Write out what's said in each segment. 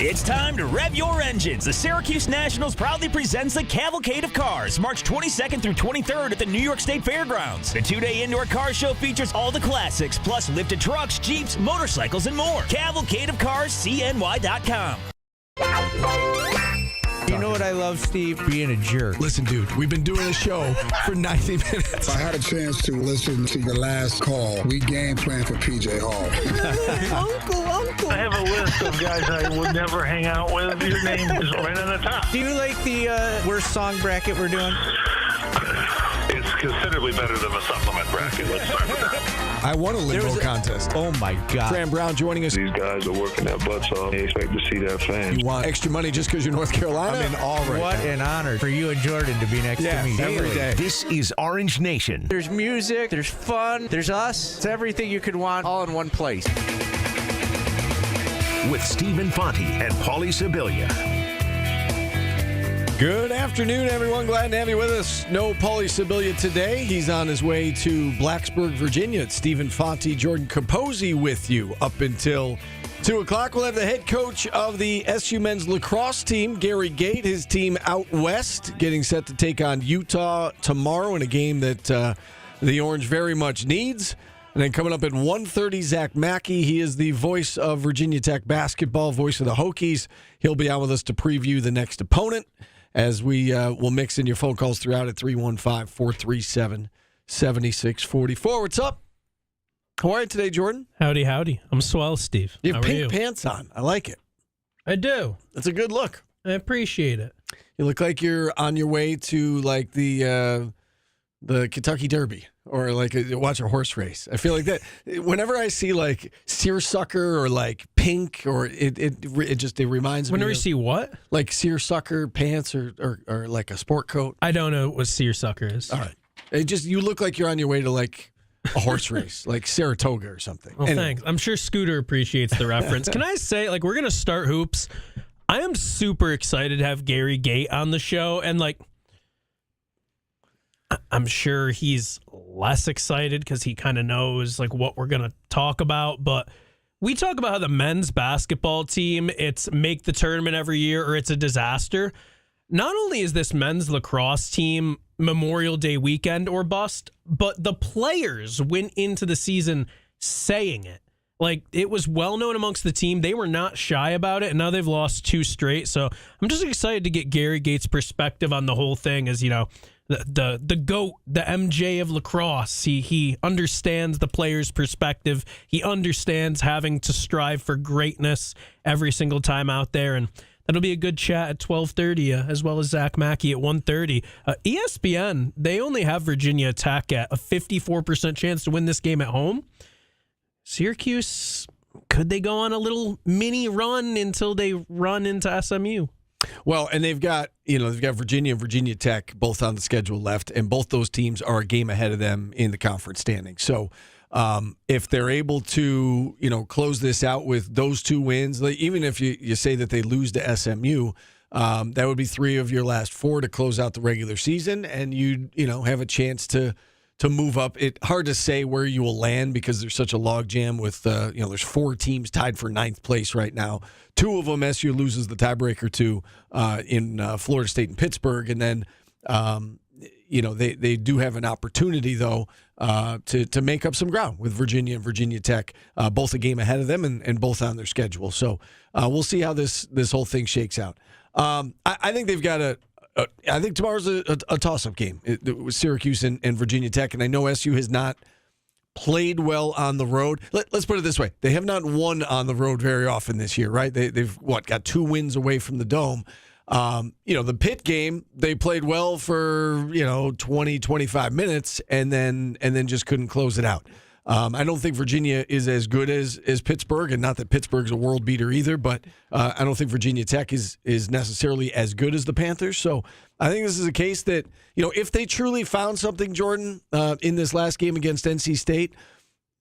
It's time to rev your engines. The Syracuse Nationals proudly presents the Cavalcade of Cars, March 22nd through 23rd at the New York State Fairgrounds. The two-day indoor car show features all the classics, plus lifted trucks, Jeeps, motorcycles, and more. Cavalcade of Cars, CNY.com. You know what I love, Steve? Being a jerk. Listen, dude, we've been doing a show for 90 minutes. I had a chance to listen to your last call. We game plan for PJ Hall. Uncle. I have a list of guys I would never hang out with. Your name is right on the top. Do you like the worst song bracket we're doing? It's considerably better than the supplement bracket. Let's start with that. I won a limbo contest. Oh, my God. Fran Brown joining us. These guys are working their butts off. They expect to see that fan. You want extra money just because you're North Carolina? I'm in awe right What an honor for you and Jordan to be next to me every day. This is Orange Nation. There's music, there's fun, there's us. It's everything you could want all in one place. With Steve Infanti and Paulie Sibilia. Good afternoon, everyone. Glad to have you with us. No Paulie Sibilia today. He's on his way to Blacksburg, Virginia. It's Steve Infanti, Jordan Capozzi with you up until 2 o'clock. We'll have the head coach of the SU men's lacrosse team, Gary Gait, his team out west, getting set to take on Utah tomorrow in a game that the Orange very much needs. And then coming up at 1:30, Zach Mackey. He is the voice of Virginia Tech basketball, voice of the Hokies. He'll be on with us to preview the next opponent as we will mix in your phone calls throughout at 315-437-7644. What's up? How are you today, Jordan? Howdy. I'm swell, Steve. You have How are pink you? pants on. I like it. I do. That's a good look. I appreciate it. You look like you're on your way to like the Kentucky Derby or like watch a horse race. I feel like that whenever I see like seersucker or like pink or it reminds me. Whenever you see what? Like seersucker pants or like a sport coat. I don't know what seersucker is. All right. You look like you're on your way to like a horse race, like Saratoga or something. Well, anyway. Thanks. I'm sure Scooter appreciates the reference. Can I say, like, we're going to start hoops. I am super excited to have Gary Gait on the show. And, like, I'm sure he's less excited because he kind of knows, like, what we're going to talk about. But we talk about how the men's basketball team, it's make the tournament every year or it's a disaster. Not only is this men's lacrosse team Memorial Day weekend or bust, but the players went into the season saying it. Like, it was well known amongst the team. They were not shy about it, and now they've lost 2 straight. So I'm just excited to get Gary Gait's perspective on the whole thing as, you know, the GOAT, the MJ of lacrosse. He understands the player's perspective. He understands having to strive for greatness every single time out there, and that'll be a good chat at 12:30, as well as Zach Mackey at 1:30. ESPN, they only have Virginia Tech at a 54% chance to win this game at home. Syracuse, could they go on a little mini run until they run into SMU? Well, and they've got Virginia and Virginia Tech both on the schedule left, and both those teams are a game ahead of them in the conference standings. So if they're able to, close this out with those 2 wins, like, even if you say that they lose to SMU, that would be 3 of your last 4 to close out the regular season, and you'd have a chance to move up. It's hard to say where you will land because there's such a logjam with there's 4 teams tied for 9th place right now. 2 of them SU loses the tiebreaker to in Florida State and Pittsburgh, and then they do have an opportunity though to make up some ground with Virginia and Virginia Tech, both a game ahead of them and both on their schedule. So we'll see how this whole thing shakes out. I think they've got I think tomorrow's a toss-up game with Syracuse and Virginia Tech, and I know SU has not played well on the road. Let's put it this way. They have not won on the road very often this year, right? They've got 2 wins away from the Dome. The Pitt game, they played well for, 20, 25 minutes and then just couldn't close it out. I don't think Virginia is as good as Pittsburgh, and not that Pittsburgh's a world beater either, but I don't think Virginia Tech is necessarily as good as the Panthers. So I think this is a case that, if they truly found something, Jordan, in this last game against NC State,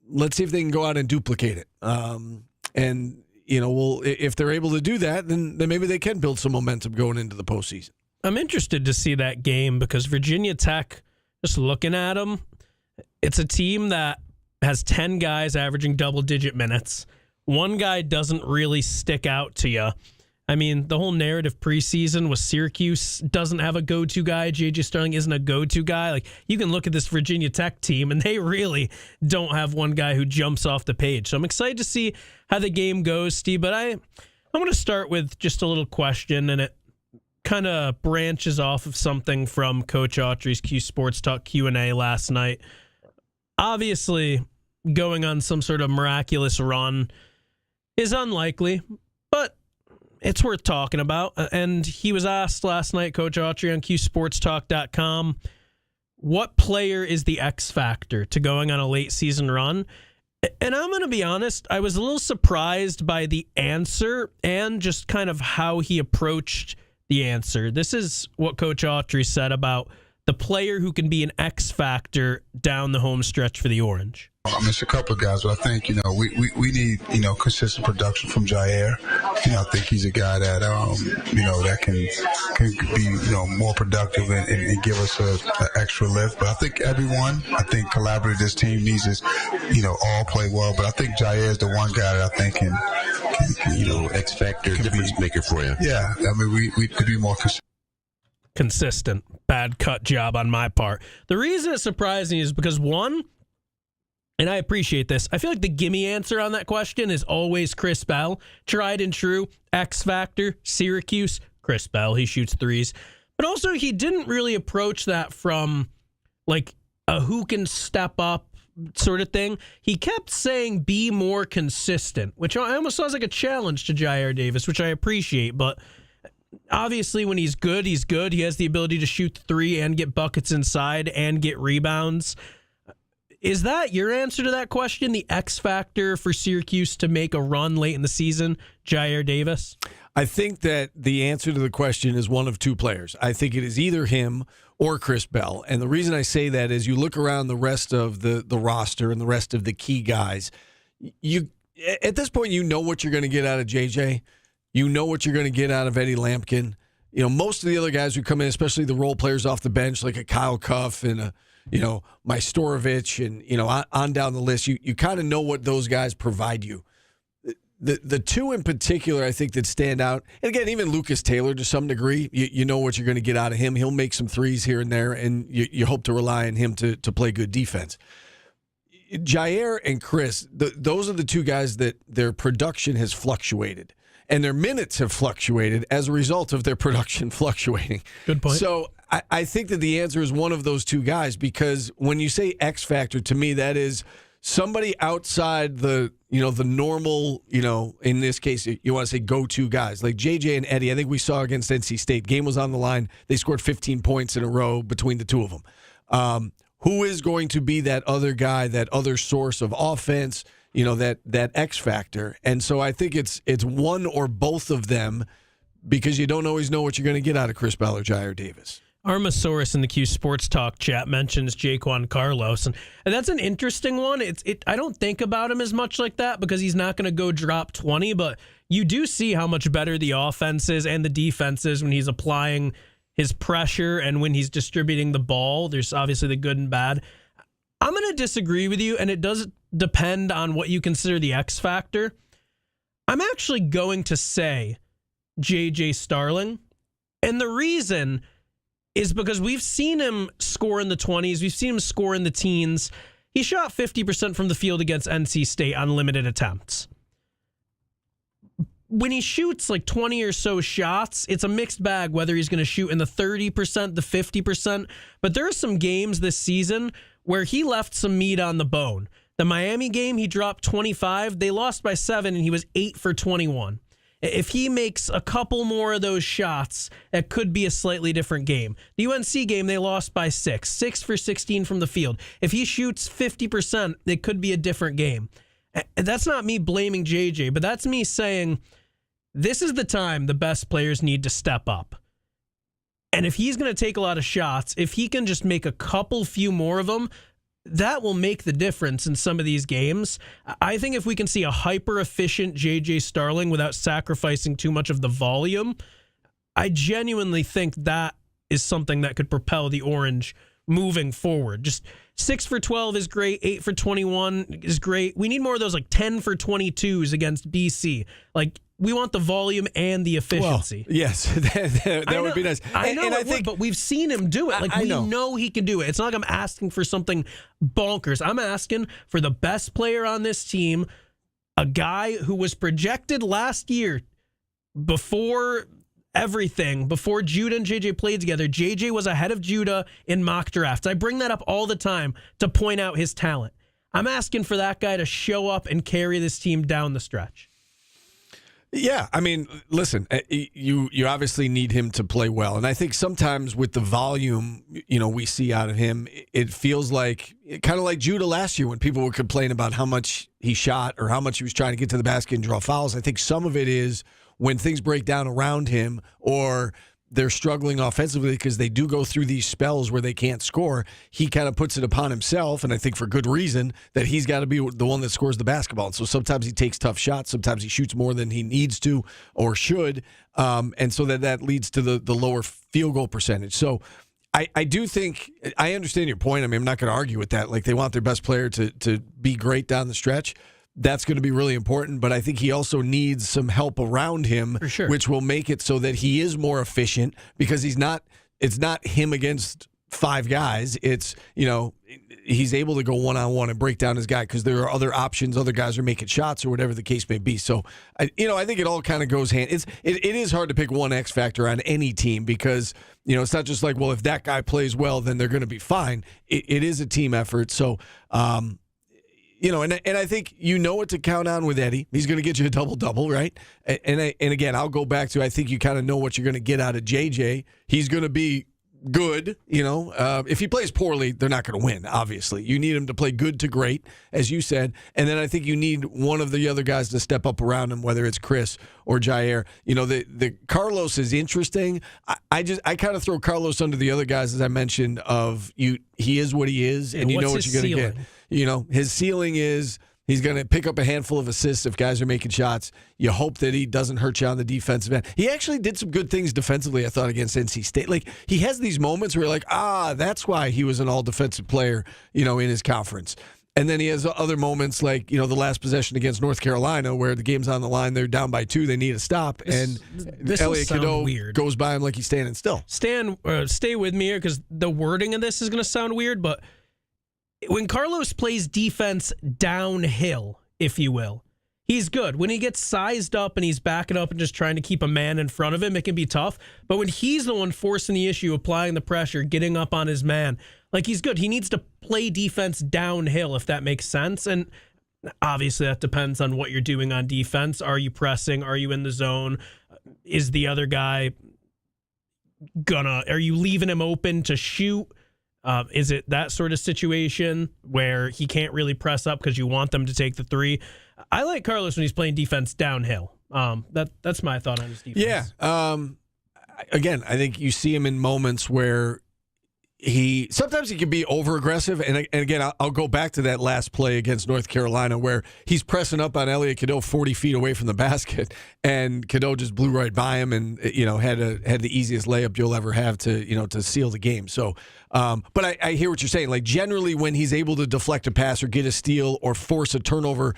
let's see if they can go out and duplicate it. If they're able to do that, then maybe they can build some momentum going into the postseason. I'm interested to see that game because Virginia Tech, just looking at them, it's a team that has 10 guys averaging double-digit minutes. One guy doesn't really stick out to you. I mean, the whole narrative preseason was Syracuse doesn't have a go-to guy. J.J. Starling isn't a go-to guy. Like, you can look at this Virginia Tech team, and they really don't have one guy who jumps off the page. So I'm excited to see how the game goes, Steve. But I'm going to start with just a little question, and it kind of branches off of something from Coach Autry's Q Sports Talk Q&A last night. Obviously, going on some sort of miraculous run is unlikely, but it's worth talking about. And he was asked last night, Coach Autry on QSportsTalk.com, what player is the X factor to going on a late season run? And I'm going to be honest, I was a little surprised by the answer and just kind of how he approached the answer. This is what Coach Autry said about the player who can be an X factor down the home stretch for the Orange. I mean, it's a couple of guys, but I think, we need, consistent production from Jair. I think he's a guy that, that can be, more productive and give us an extra lift. But I think collaboratively this team needs us, all play well. But I think Jair is the one guy that I think can X factor, difference maker for you. Yeah. I mean, we could be more consistent. Bad cut job on my part. The reason it's surprising is because, one, and I appreciate this, I feel like the gimme answer on that question is always Chris Bell. Tried and true, X factor, Syracuse, Chris Bell, he shoots threes. But also, he didn't really approach that from like a who can step up sort of thing. He kept saying be more consistent, which I almost sounds like a challenge to Jair Davis, which I appreciate. But obviously, when he's good, he's good. He has the ability to shoot the three and get buckets inside and get rebounds. Is that your answer to that question, the X factor for Syracuse to make a run late in the season, Jair Davis? I think that the answer to the question is one of two players. I think it is either him or Chris Bell. And the reason I say that is you look around the rest of the roster and the rest of the key guys, you at this point, you know what you're going to get out of JJ. You know what you're going to get out of Eddie Lampkin. Most of the other guys who come in, especially the role players off the bench, like a Kyle Cuff and a Majstorovic and, on down the list, you kind of know what those guys provide you. The two in particular, I think, that stand out, and again, even Lucas Taylor to some degree, you know what you're going to get out of him. He'll make some threes here and there, and you hope to rely on him to play good defense. Jair and Chris, those are the two guys that their production has fluctuated. And their minutes have fluctuated as a result of their production fluctuating. Good point. So I think that the answer is one of those two guys, because when you say X factor, to me, that is somebody outside the normal, in this case, you want to say go-to guys. Like JJ and Eddie, I think we saw against NC State. Game was on the line. They scored 15 points in a row between the two of them. Who is going to be that other guy, that other source of offense, that X factor? And so I think it's one or both of them, because you don't always know what you're going to get out of Chris Bell or Jair Davis. Armasaurus in the Q Sports Talk chat mentions Jaquan Carlos, and that's an interesting one. I don't think about him as much like that because he's not going to go drop 20, but you do see how much better the offense is and the defense is when he's applying his pressure and when he's distributing the ball. There's obviously the good and bad. I'm going to disagree with you, and it does depend on what you consider the X factor. I'm actually going to say J.J. Starling, and the reason is because we've seen him score in the 20s. We've seen him score in the teens. He shot 50% from the field against NC State on limited attempts. When he shoots like 20 or so shots, it's a mixed bag whether he's going to shoot in the 30%, the 50%. But there are some games this season where he left some meat on the bone. The Miami game, he dropped 25. They lost by 7, and he was 8 for 21. If he makes a couple more of those shots, it could be a slightly different game. The UNC game, they lost by 6 for 16 from the field. If he shoots 50%, it could be a different game. And that's not me blaming JJ, but that's me saying this is the time the best players need to step up. And if he's going to take a lot of shots, if he can just make a few more of them, that will make the difference in some of these games. I think if we can see a hyper-efficient J.J. Starling without sacrificing too much of the volume, I genuinely think that is something that could propel the Orange moving forward. Just 6 for 12 is great. 8 for 21 is great. We need more of those like 10 for 22s against BC. Like, we want the volume and the efficiency. Well, yes, that would be nice. I know and it would, but we've seen him do it. Like we know he can do it. It's not like I'm asking for something bonkers. I'm asking for the best player on this team, a guy who was projected last year before everything, before Judah and JJ played together. JJ was ahead of Judah in mock drafts. I bring that up all the time to point out his talent. I'm asking for that guy to show up and carry this team down the stretch. Yeah, I mean, listen, you obviously need him to play well. And I think sometimes with the volume, we see out of him, it feels like kind of like Judah last year when people would complain about how much he shot or how much he was trying to get to the basket and draw fouls. I think some of it is when things break down around him or they're struggling offensively because they do go through these spells where they can't score, he kind of puts it upon himself, and I think for good reason, that he's got to be the one that scores the basketball. And so sometimes he takes tough shots, sometimes he shoots more than he needs to or should, and so that leads to the lower field goal percentage. So I do think, I understand your point. I mean, I'm not going to argue with that. Like, they want their best player to be great down the stretch. That's going to be really important, but I think he also needs some help around him, for sure, which will make it so that he is more efficient because it's not him against five guys. It's, he's able to go one-on-one and break down his guy because there are other options. Other guys are making shots or whatever the case may be. So, I think it all kind of goes hand. It is hard to pick one X factor on any team because, it's not just like, well, if that guy plays well, then they're going to be fine. It is a team effort. So, and I think what to count on with Eddie. He's going to get you a double-double, right? And again, I'll go back to I think you kind of know what you're going to get out of JJ. He's going to be good, If he plays poorly, they're not going to win, obviously. You need him to play good to great, as you said. And then I think you need one of the other guys to step up around him, whether it's Chris or Jair. The Carlos is interesting. I kind of throw Carlos under the other guys, as I mentioned, he is what he is, and you know what you're going to get. His ceiling is he's going to pick up a handful of assists if guys are making shots. You hope that he doesn't hurt you on the defensive end. He actually did some good things defensively, I thought, against NC State. Like, he has these moments where you're like, that's why he was an all-defensive player, in his conference. And then he has other moments like, the last possession against North Carolina where the game's on the line, they're down by 2, they need a stop, and Elliot Cadeau goes by him like he's standing still. Stay with me here because the wording of this is going to sound weird, but when Carlos plays defense downhill, if you will, he's good. When he gets sized up and he's backing up and just trying to keep a man in front of him, it can be tough. But when he's the one forcing the issue, applying the pressure, getting up on his man, he's good. He needs to play defense downhill, if that makes sense. And obviously that depends on what you're doing on defense. Are you pressing? Are you in the zone? Is the other guy are you leaving him open to shoot? Is it that sort of situation where he can't really press up because you want them to take the three? I like Carlos when he's playing defense downhill. That's my thought on his defense. Yeah. Again, I think you see him in moments where sometimes he can be over-aggressive, and again, I'll go back to that last play against North Carolina where he's pressing up on Elliot Cadeau 40 feet away from the basket, and Cadeau just blew right by him and had the easiest layup you'll ever have to seal the game. So, but I hear what you're saying. Like, generally, when he's able to deflect a pass or get a steal or force a turnover,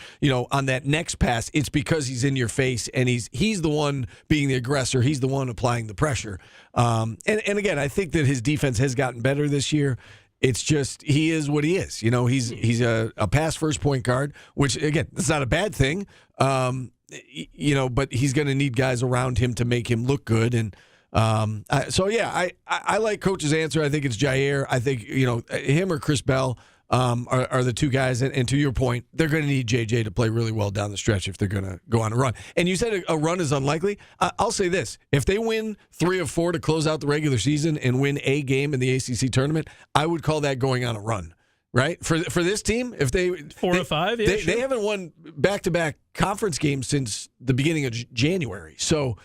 on that next pass, it's because he's in your face and he's the one being the aggressor. He's the one applying the pressure. And again, I think that his defense has gotten better this year. It's just he is what he is. He's a pass first point guard, which again, that's not a bad thing. But he's going to need guys around him to make him look good. And I like Coach's answer. I think it's Jair. I think him or Chris Bell are the two guys. And to your point, they're going to need JJ to play really well down the stretch if they're going to go on a run. And you said a run is unlikely. I'll say this. If they win 3 of 4 to close out the regular season and win a game in the ACC tournament, I would call that going on a run. Right? For this team, if 4 or 5, they haven't won back-to-back conference games since the beginning of January. So,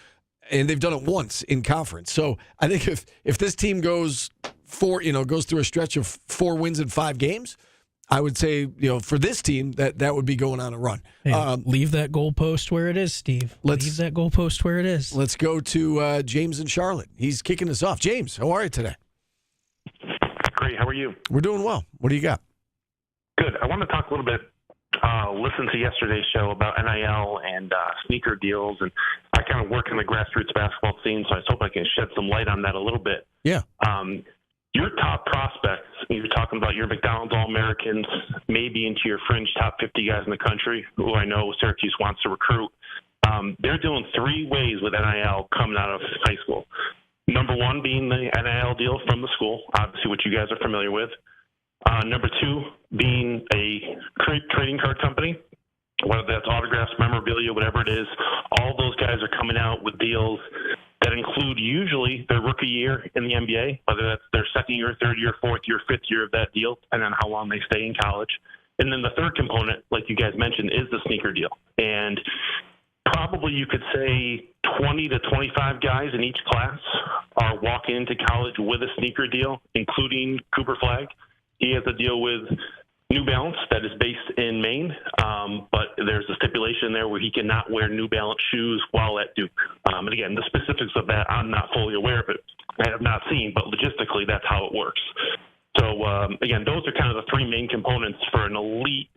and they've done it once in conference. So I think if this team goes through a stretch of 4 wins in 5 games, I would say, for this team, that would be going on a run. Hey, leave that goalpost where it is, Steve. Leave that goalpost where it is. Let's go to James in Charlotte. He's kicking us off. James, how are you today? Great. How are you? We're doing well. What do you got? Good. I want to talk a little bit listened to yesterday's show about NIL and sneaker deals, and I kind of work in the grassroots basketball scene, so I hope I can shed some light on that a little bit. Yeah. Your top prospects, you're talking about your McDonald's All-Americans, maybe into your fringe top 50 guys in the country, who I know Syracuse wants to recruit. They're doing three ways with NIL coming out of high school. Number one being the NIL deal from the school, obviously what you guys are familiar with. Number two being a trading card company, whether that's autographs, memorabilia, whatever it is. All those guys are coming out with deals that include usually their rookie year in the NBA, whether that's their second year, third year, fourth year, fifth year of that deal, and then how long they stay in college. And then the third component, like you guys mentioned, is the sneaker deal. And probably you could say 20 to 25 guys in each class are walking into college with a sneaker deal, including Cooper Flagg. He has a deal with New Balance that is based in Maine, but there's a stipulation there where he cannot wear New Balance shoes while at Duke. And again, the specifics of that, I'm not fully aware of it. I have not seen, but logistically, that's how it works. So, again, those are kind of the three main components for an elite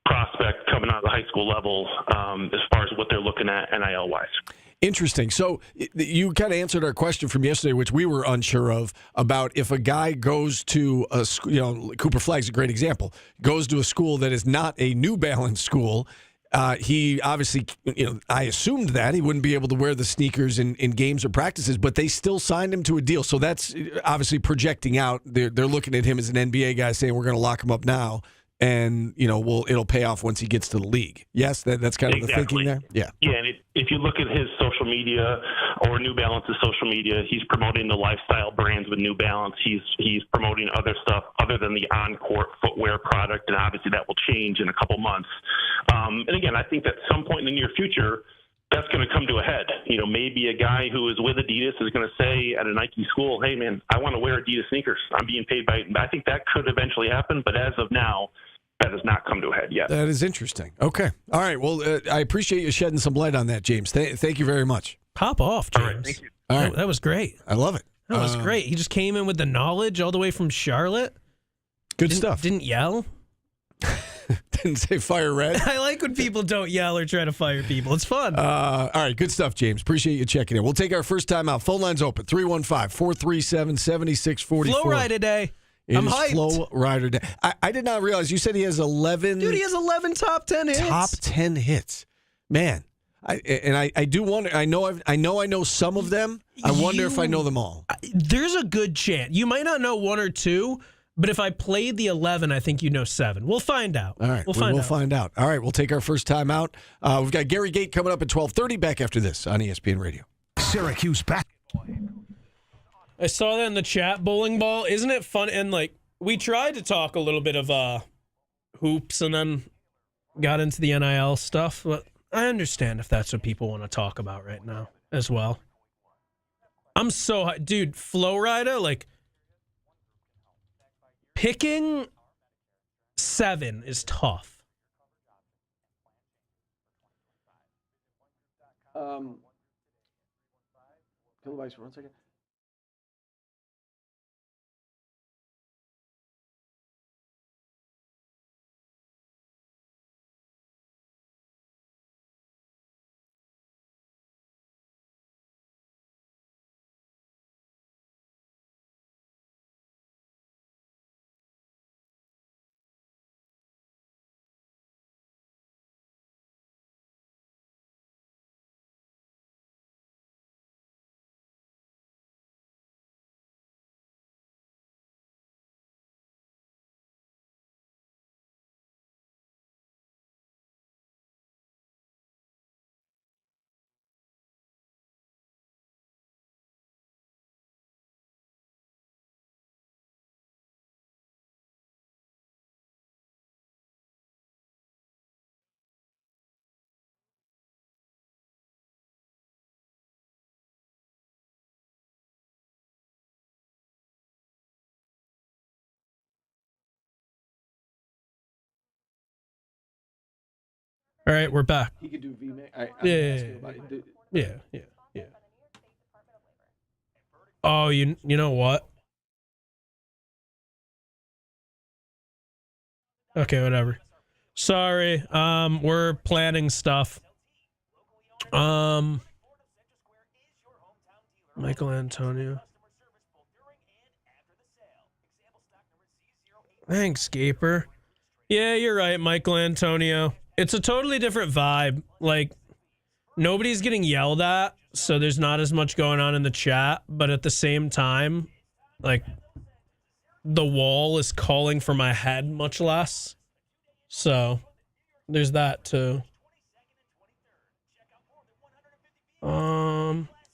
prospect coming out of the high school level as far as what they're looking at NIL-wise. Interesting. So you kind of answered our question from yesterday, which we were unsure of, about if a guy goes to a school, Cooper Flagg's a great example, goes to a school that is not a New Balance school. He obviously, I assumed that he wouldn't be able to wear the sneakers in games or practices, but they still signed him to a deal. So that's obviously projecting out. They're looking at him as an NBA guy, saying we're going to lock him up now, and it'll pay off once he gets to the league. Yes, that's kind of the thinking there. Yeah. Yeah, and if you look at his social media or New Balance's social media, he's promoting the lifestyle brands with New Balance. He's promoting other stuff other than the on-court footwear product, and obviously that will change in a couple months. And again, I think that at some point in the near future, that's going to come to a head. Maybe a guy who is with Adidas is going to say at a Nike school, hey, man, I want to wear Adidas sneakers. I'm being paid by – I think that could eventually happen, but as of now, that has not come to a head yet. That is interesting. Okay. All right. Well, I appreciate you shedding some light on that, James. Thank you very much. Pop off, James. All right, thank you. All right. That was great. I love it. That was great. He just came in with the knowledge all the way from Charlotte. Good stuff. Didn't yell. Didn't say fire red. I like when people don't yell or try to fire people. It's fun. All right. Good stuff, James. Appreciate you checking in. We'll take our first time out. Phone lines open. 315-437-7644. Flow Rider Day. I'm hyped. Flow Rider Day. I did not realize you said he has 11. Dude, he has 11 top 10 hits. Top 10 hits. Man. I do wonder. I know some of them. I wonder if I know them all. There's a good chance. You might not know one or two, but if I played the 11, I think you know 7. We'll find out. All right. We'll find out. All right. We'll take our first time out. We've got Gary Gait coming up at 12:30. Back after this on ESPN Radio. Syracuse basketball. I saw that in the chat, bowling ball. Isn't it fun? And we tried to talk a little bit of hoops and then got into the NIL stuff, but I understand if that's what people want to talk about right now as well. I'm so dude, Flow Rider, picking 7 is tough. Kilobytes for 1 second. All right, we're back. He could do VMAX. Yeah. Oh, you know what? Okay, whatever. Sorry. We're planning stuff. Michael Antonio. Thanks, Gaper. Yeah, you're right, Michael Antonio. It's a totally different vibe. Like, nobody's getting yelled at, so there's not as much going on in the chat. But at the same time, like, the wall is calling for my head much less. So, there's that too.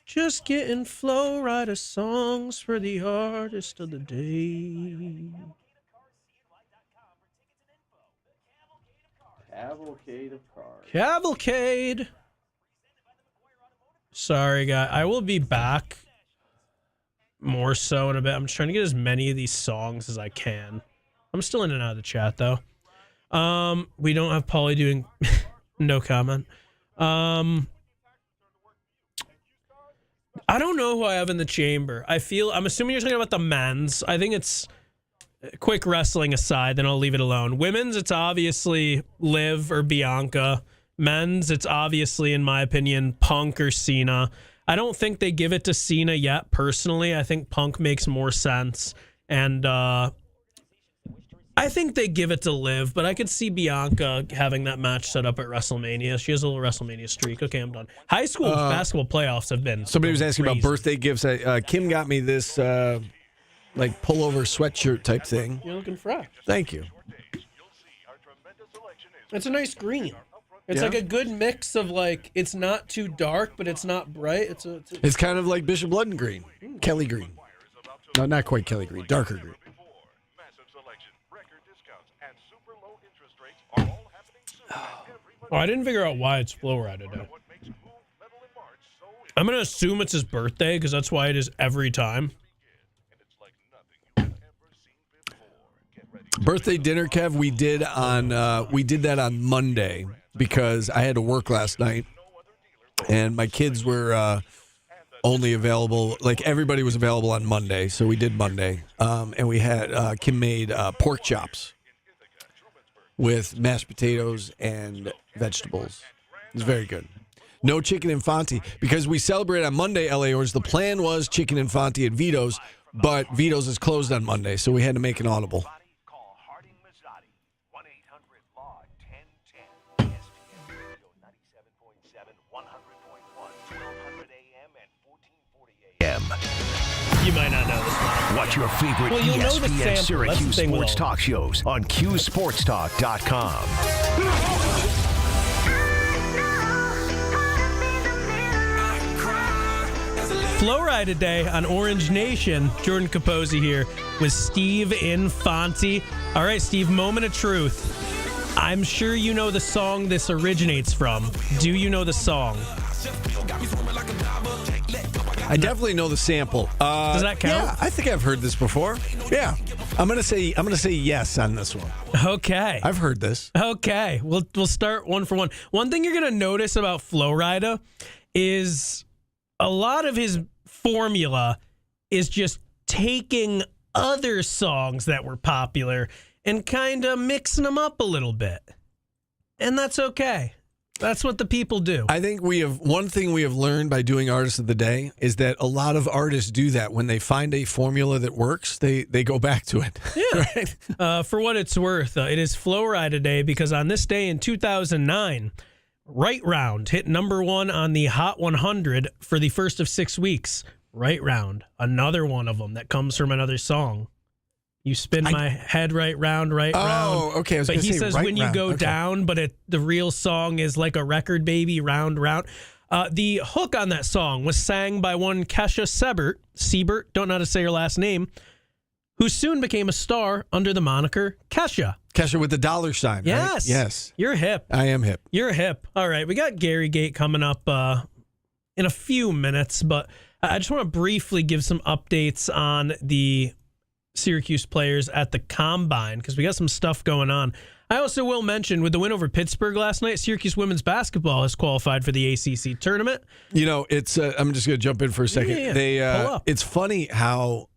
Just getting Flow Rider songs for the artist of the day. Cavalcade of cars. Cavalcade. Sorry, guy. I will be back more so in a bit. I'm just trying to get as many of these songs as I can. I'm still in and out of the chat, though. We don't have Pauly doing... no comment. I don't know who I have in the chamber. I'm assuming you're talking about the men's. I think it's... Quick wrestling aside, then I'll leave it alone. Women's, it's obviously Liv or Bianca. Men's, it's obviously, in my opinion, Punk or Cena. I don't think they give it to Cena yet, personally. I think Punk makes more sense. And I think they give it to Liv, but I could see Bianca having that match set up at WrestleMania. She has a little WrestleMania streak. Okay, I'm done. High school basketball playoffs have been Somebody was asking about birthday gifts. Kim got me this... like pullover sweatshirt type thing. You're looking fresh. Thank you. It's a nice green. It's like a good mix of like, it's not too dark, but it's not bright. It's kind of like Bishop Ludden green. Kelly green. No, not quite Kelly green. Darker green. Oh, I didn't figure out why it's Flow Rider Day. I'm going to assume it's his birthday because that's why it is every time. Birthday dinner, Kev, we did that on Monday because I had to work last night and my kids were only available, like everybody was available on Monday, so we did Monday. And we had Kim made pork chops with mashed potatoes and vegetables. It was very good. No chicken Infanti because we celebrate on Monday, LAers. The plan was chicken Infanti at Vito's, but Vito's is closed on Monday, so we had to make an audible. You might not know this one. Watch your favorite ESPN Syracuse sports talk shows on QSportsTalk.com. Flow Ride today on Orange Nation. Jordan Capozzi here with Steve Infanti. All right, Steve, moment of truth. I'm sure you know the song this originates from. Do you know the song? I definitely know the sample. Does that count? Yeah, I think I've heard this before. Yeah, I'm gonna say yes on this one. Okay, I've heard this. Okay, we'll start one for one. One thing you're gonna notice about Flow Rida is a lot of his formula is just taking other songs that were popular and kind of mixing them up a little bit, and that's okay. That's what the people do. I think one thing we have learned by doing Artist of the Day is that a lot of artists do that. When they find a formula that works, they go back to it. Yeah. Right? For what it's worth, it is Flow Ride Day because on this day in 2009, Right Round hit number 1 on the Hot 100 for the first of 6 weeks. Right Round, another one of them that comes from another song. You spin my head right round, round. Oh, okay. But he says right when you round. go Okay. down, but the real song is like a record, baby, round, round. The hook on that song was sang by one Kesha Siebert, don't know how to say her last name, who soon became a star under the moniker Kesha. Kesha with the dollar sign. Yes. Right? Yes. You're hip. I am hip. You're hip. All right. We got Gary Gait coming up in a few minutes, but I just want to briefly give some updates on the Syracuse players at the Combine because we got some stuff going on. I also will mention with the win over Pittsburgh last night, Syracuse women's basketball has qualified for the ACC tournament. You know, it's I'm just going to jump in for a second. Yeah. Pull up. It's funny how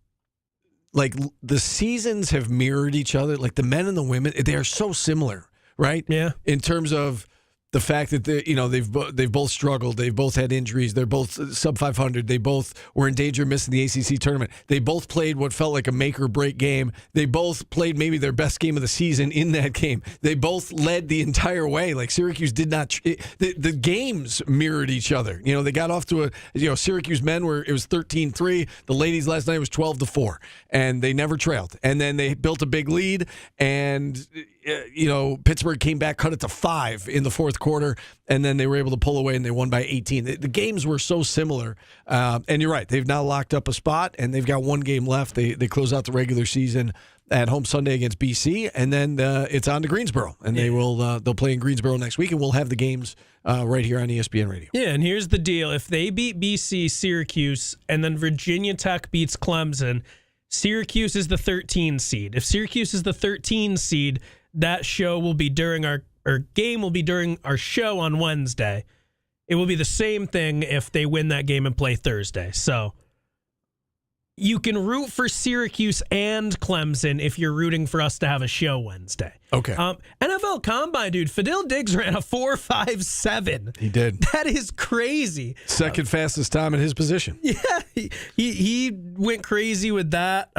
like the seasons have mirrored each other. Like the men and the women, they are so similar, right? Yeah. In terms of the fact that they've both struggled, they've both had injuries, they're both sub 500, they both were in danger of missing the ACC tournament. They both played what felt like a make or break game. They both played maybe their best game of the season in that game. They both led the entire way. Like Syracuse did not. The games mirrored each other. They got off to Syracuse men where it was 13-3. The ladies last night was 12-4, and they never trailed. And then they built a big lead, and Pittsburgh came back, cut it to 5 in the fourth quarter, and then they were able to pull away, and they won by 18. The games were so similar, and you're right. They've now locked up a spot, and they've got one game left. They close out the regular season at home Sunday against BC, and then it's on to Greensboro, and they'll play in Greensboro next week, and we'll have the games right here on ESPN Radio. Yeah, and here's the deal. If they beat BC, Syracuse, and then Virginia Tech beats Clemson, Syracuse is the 13 seed. If Syracuse is the 13 seed, that show will be during our game will be during our show on Wednesday. It will be the same thing if they win that game and play Thursday. So you can root for Syracuse and Clemson if you're rooting for us to have a show Wednesday. Okay. NFL Combine, dude. Fadil Diggs ran a 4.57. He did. That is crazy. Second fastest time in his position. Yeah, he went crazy with that.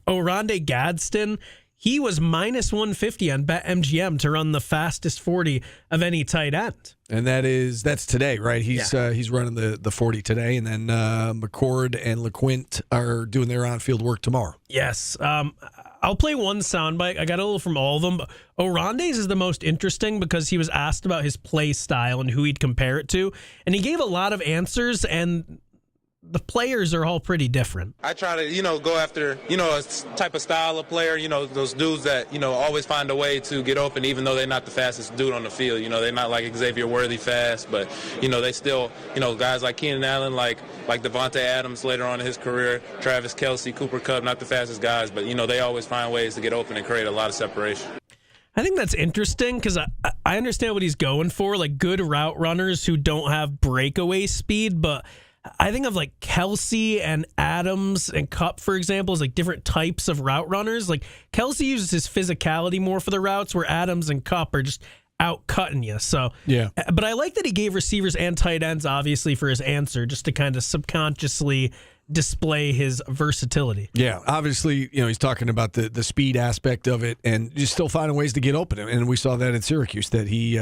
Oronde Gadsden, he was minus 150 on BetMGM to run the fastest 40 of any tight end. And that's today, right? He's running the 40 today, and then McCord and LeQuint are doing their on-field work tomorrow. Yes. I'll play one soundbite. I got a little from all of them. But Oronde's is the most interesting because he was asked about his play style and who he'd compare it to, and he gave a lot of answers, and the players are all pretty different. I try to, go after, a type of style of player, those dudes that, always find a way to get open even though they're not the fastest dude on the field. They're not like Xavier Worthy fast, but, they still, guys like Keenan Allen, like Devontae Adams later on in his career, Travis Kelce, Cooper Kupp, not the fastest guys, but, they always find ways to get open and create a lot of separation. I think that's interesting because I understand what he's going for, like good route runners who don't have breakaway speed, but I think of like Kelce and Adams and Kupp, for example, as like different types of route runners. Like Kelce uses his physicality more for the routes, where Adams and Kupp are just out cutting you. So yeah. But I like that he gave receivers and tight ends, obviously, for his answer, just to kind of subconsciously display his versatility. Yeah, obviously, he's talking about the speed aspect of it, and just still finding ways to get open. And we saw that at Syracuse, that he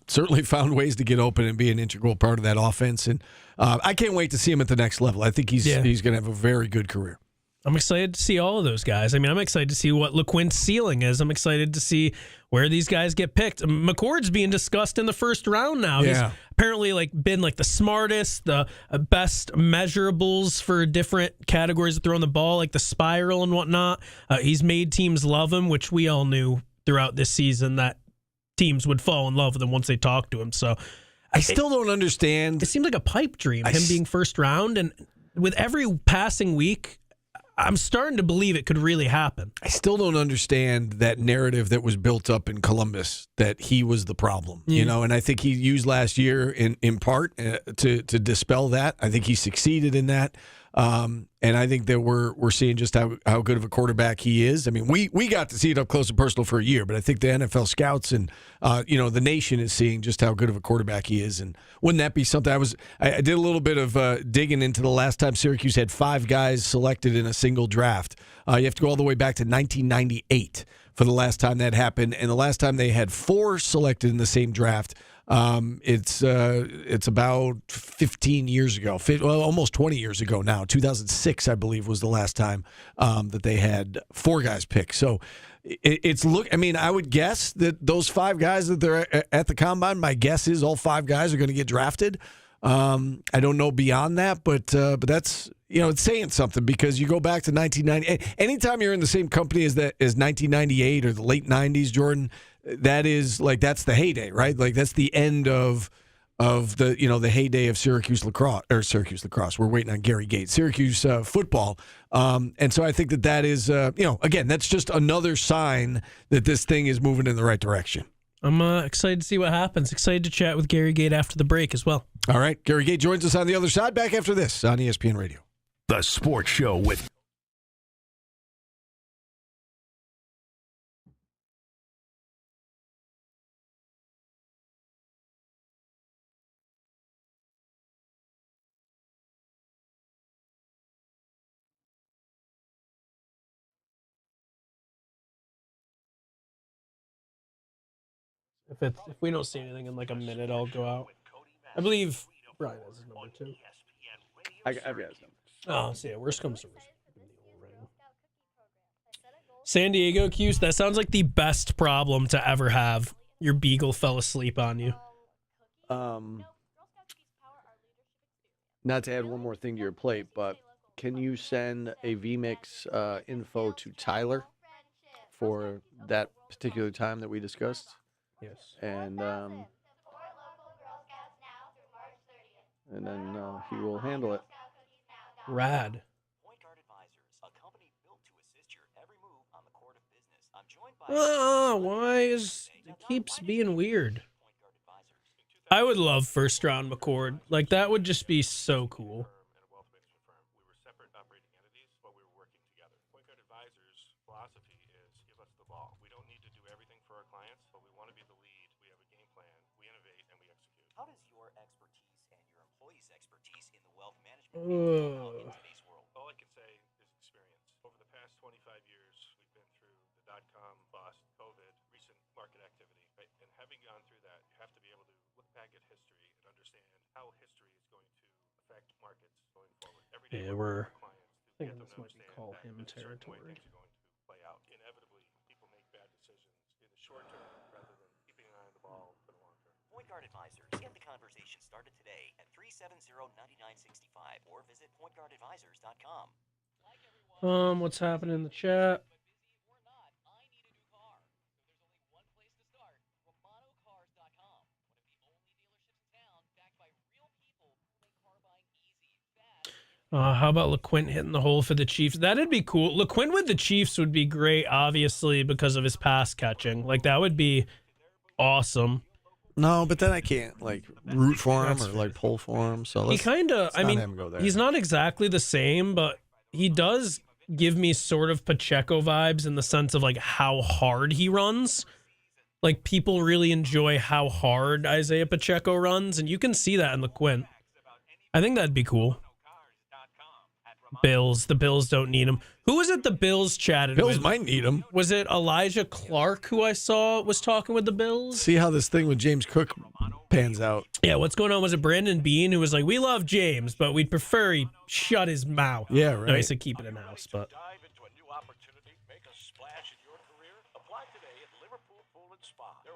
certainly found ways to get open and be an integral part of that offense. And I can't wait to see him at the next level. I think he's going to have a very good career. I'm excited to see all of those guys. I mean, I'm excited to see what LeQuint's ceiling is. I'm excited to see where these guys get picked. McCord's being discussed in the first round now. Yeah. He's apparently been the smartest, the best measurables for different categories of throwing the ball, like the spiral and whatnot. He's made teams love him, which we all knew throughout this season that teams would fall in love with him once they talked to him. So I still don't understand. It seemed like a pipe dream, him being first round. And with every passing week, I'm starting to believe it could really happen. I still don't understand that narrative that was built up in Columbus that he was the problem, and I think he used last year in part to dispel that. I think he succeeded in that. And I think that we're seeing just how good of a quarterback he is. I mean, we got to see it up close and personal for a year, but I think the NFL scouts and the nation is seeing just how good of a quarterback he is. And wouldn't that be something? I did a little bit of digging into the last time Syracuse had 5 guys selected in a single draft. You have to go all the way back to 1998 for the last time that happened, and the last time they had 4 selected in the same draft. It's about 15 years ago, almost 20 years ago now. 2006, I believe, was the last time that they had 4 guys picked. So I would guess that those 5 guys that they're at the combine, my guess is all 5 guys are going to get drafted. I don't know beyond that, but that's, it's saying something, because you go back to 1990. Anytime you're in the same company as 1998 or the late 90s, Jordan, that's the heyday, right? Like that's the end of the heyday of Syracuse lacrosse. We're waiting on Gary Gait, Syracuse football. And so I think that is, again, that's just another sign that this thing is moving in the right direction. I'm excited to see what happens. Excited to chat with Gary Gait after the break as well. All right. Gary Gait joins us on the other side. Back after this on ESPN Radio. The Sports Show with If we don't see anything in like a minute, I'll go out. I believe Brian has his number too. I've got his number. Oh, so yeah, worst comes to worst. San Diego Cuse, that sounds like the best problem to ever have. Your beagle fell asleep on you. Not to add one more thing to your plate, but can you send a VMix info to Tyler for that particular time that we discussed? Yes. And then he will handle it. Rad. Why is it keeps being weird? I would love first round McCord. Like that would just be so cool. How does your expertise and your employees' expertise in the wealth management in today's world? All I can say is experience. Over the past 25 years, we've been through the .com bust, COVID, recent market activity, right? And having gone through that, you have to be able to look back at history and understand how history is going to affect markets going forward. Every day, we're. clients I think this might be call him territory. Play out. Inevitably, people make bad decisions in the short term rather than keeping an eye on the ball for the long term. Point Guard Advisors. Get the conversation started today at 370-9965 or visit pointguardadvisors.com. What's happening in the chat? How about LeQuint hitting the hole for the Chiefs? That'd be cool. LeQuint with the Chiefs would be great, obviously, because of his pass catching. Like, that would be awesome. No, but then I can't, like, root for him or, like, pull for him. So he kind of, I mean, he's not exactly the same, but he does give me sort of Pacheco vibes in the sense of, like, how hard he runs. Like, people really enjoy how hard Isaiah Pacheco runs, and you can see that in LeQuint. I think that'd be cool. Bills. The Bills don't need him. Who was it the Bills chatted with? Bills might need him. Was it Elijah Clark who I saw was talking with the Bills? See how this thing with James Cook pans out. Yeah, what's going on? Was it Brandon Beane who was like, we love James, but we'd prefer he shut his mouth. Yeah, right. No, he said keep it in-house, but...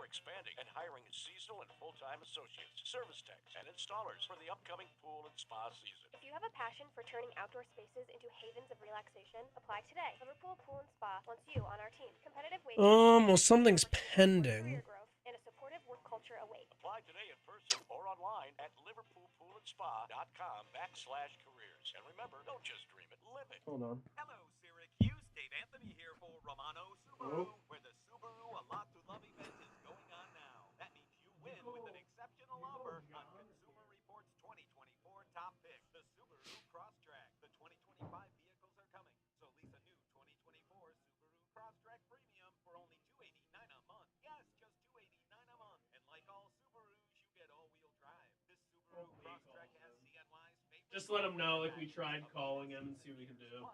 expanding and hiring seasonal and full-time associates, service techs, and installers for the upcoming pool and spa season. If you have a passion for turning outdoor spaces into havens of relaxation, apply today. Liverpool Pool and Spa wants you on our team. Competitive wages. Well, something's pending. And a supportive work culture await. Apply today in person or online at liverpoolpoolandspa.com/careers. And remember, don't just dream it, live it. Hold on. Hello, Syracuse. Dave Anthony here for Romano Subaru, where the Subaru A Lot to Love event is going on now. That means you win with an exceptional offer on Consumer Reports 2024 top pick, the Subaru Crosstrek. The 2025 vehicles are coming, so lease a new 2024 Subaru Crosstrek Premium for only $289 a month. Yes, just $289 a month. And like all Subarus, you get all-wheel drive. This Subaru Crosstrek has CNY's favorite. Just let him know, like, we tried calling him and see what we can do.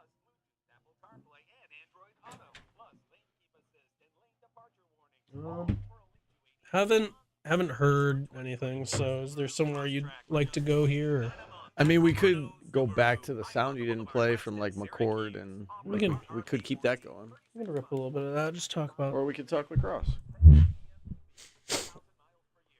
Apple CarPlay and Android Auto, plus lane keep assist and lane departure warning. Haven't heard anything. So, is there somewhere you'd like to go here? Or? I mean, we could go back to the sound you didn't play from like McCord, and we could keep that going. I'm gonna rip a little bit of that. Just talk about. Or we could talk lacrosse.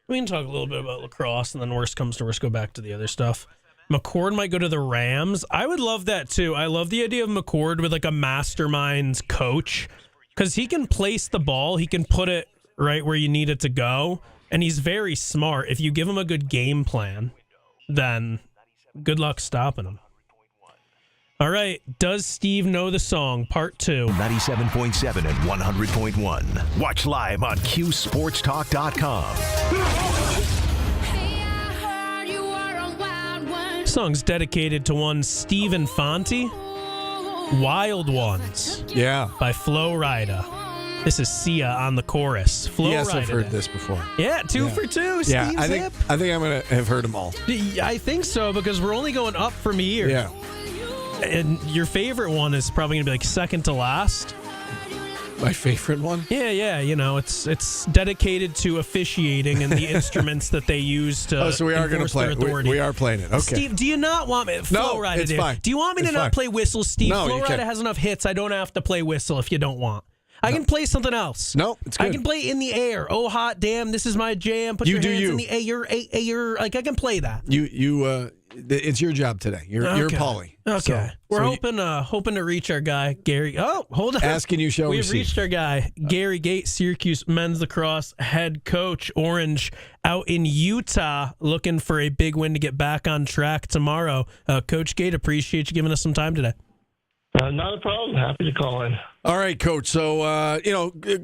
We can talk a little bit about lacrosse, and then worst comes to worst, go back to the other stuff. McCord might go to the Rams. I would love that too. I love the idea of McCord with like a mastermind coach, because he can place the ball, he can put it right where you need it to go, and he's very smart. If you give him a good game plan, then good luck stopping him. All right, does Steve know the song? Part 2. 97.7 and 100.1. Watch live on QSportsTalk.com. This song's dedicated to one Steve Infanti. Wild Ones. Yeah. By Flo Rida. This is Sia on the chorus. Flo Yes, Rida. I've heard this before. Yeah, two for two. Yeah, Steve's hip. I think I'm gonna have heard them all. I think so, because we're only going up from here. Yeah. And your favorite one is probably gonna be like second to last. My favorite one? Yeah. It's dedicated to officiating and the instruments that they use to so we are going to play it. We are playing it. Okay. Steve, do you not want me? No, it's fine. Do you want me to not play whistle, Steve? No, Flo Rida has enough hits. I don't have to play whistle if you don't want. I can play something else. No, it's good. I can play In the Air. Oh, hot damn, this is my jam. Put your hands in the air. Like, I can play that. It's your job today. You're Paulie. Okay. We're hoping to reach our guy, Gary. Oh, hold on. Asking you shall We've receive. reached our guy, Gary Gait, Syracuse men's lacrosse head coach. Orange out in Utah looking for a big win to get back on track tomorrow. Coach Gait, appreciate you giving us some time today. Not a problem. Happy to call in. All right, Coach. So,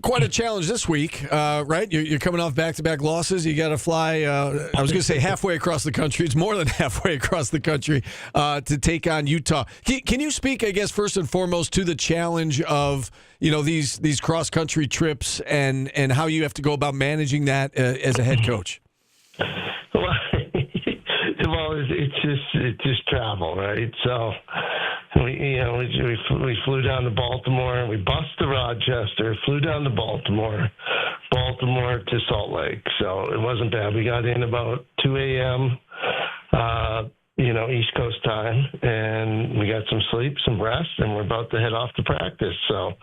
quite a challenge this week, right? You're coming off back-to-back losses. You got to fly, I was going to say halfway across the country. It's more than halfway across the country to take on Utah. Can you speak, I guess, first and foremost to the challenge of, these cross-country trips and how you have to go about managing that as a head coach? Well, it's just travel, right? So we flew down to Baltimore, we bussed to Rochester, flew down to Baltimore to Salt Lake. So it wasn't bad. We got in about 2 a.m. East Coast time, and we got some sleep, some rest, and we're about to head off to practice. So,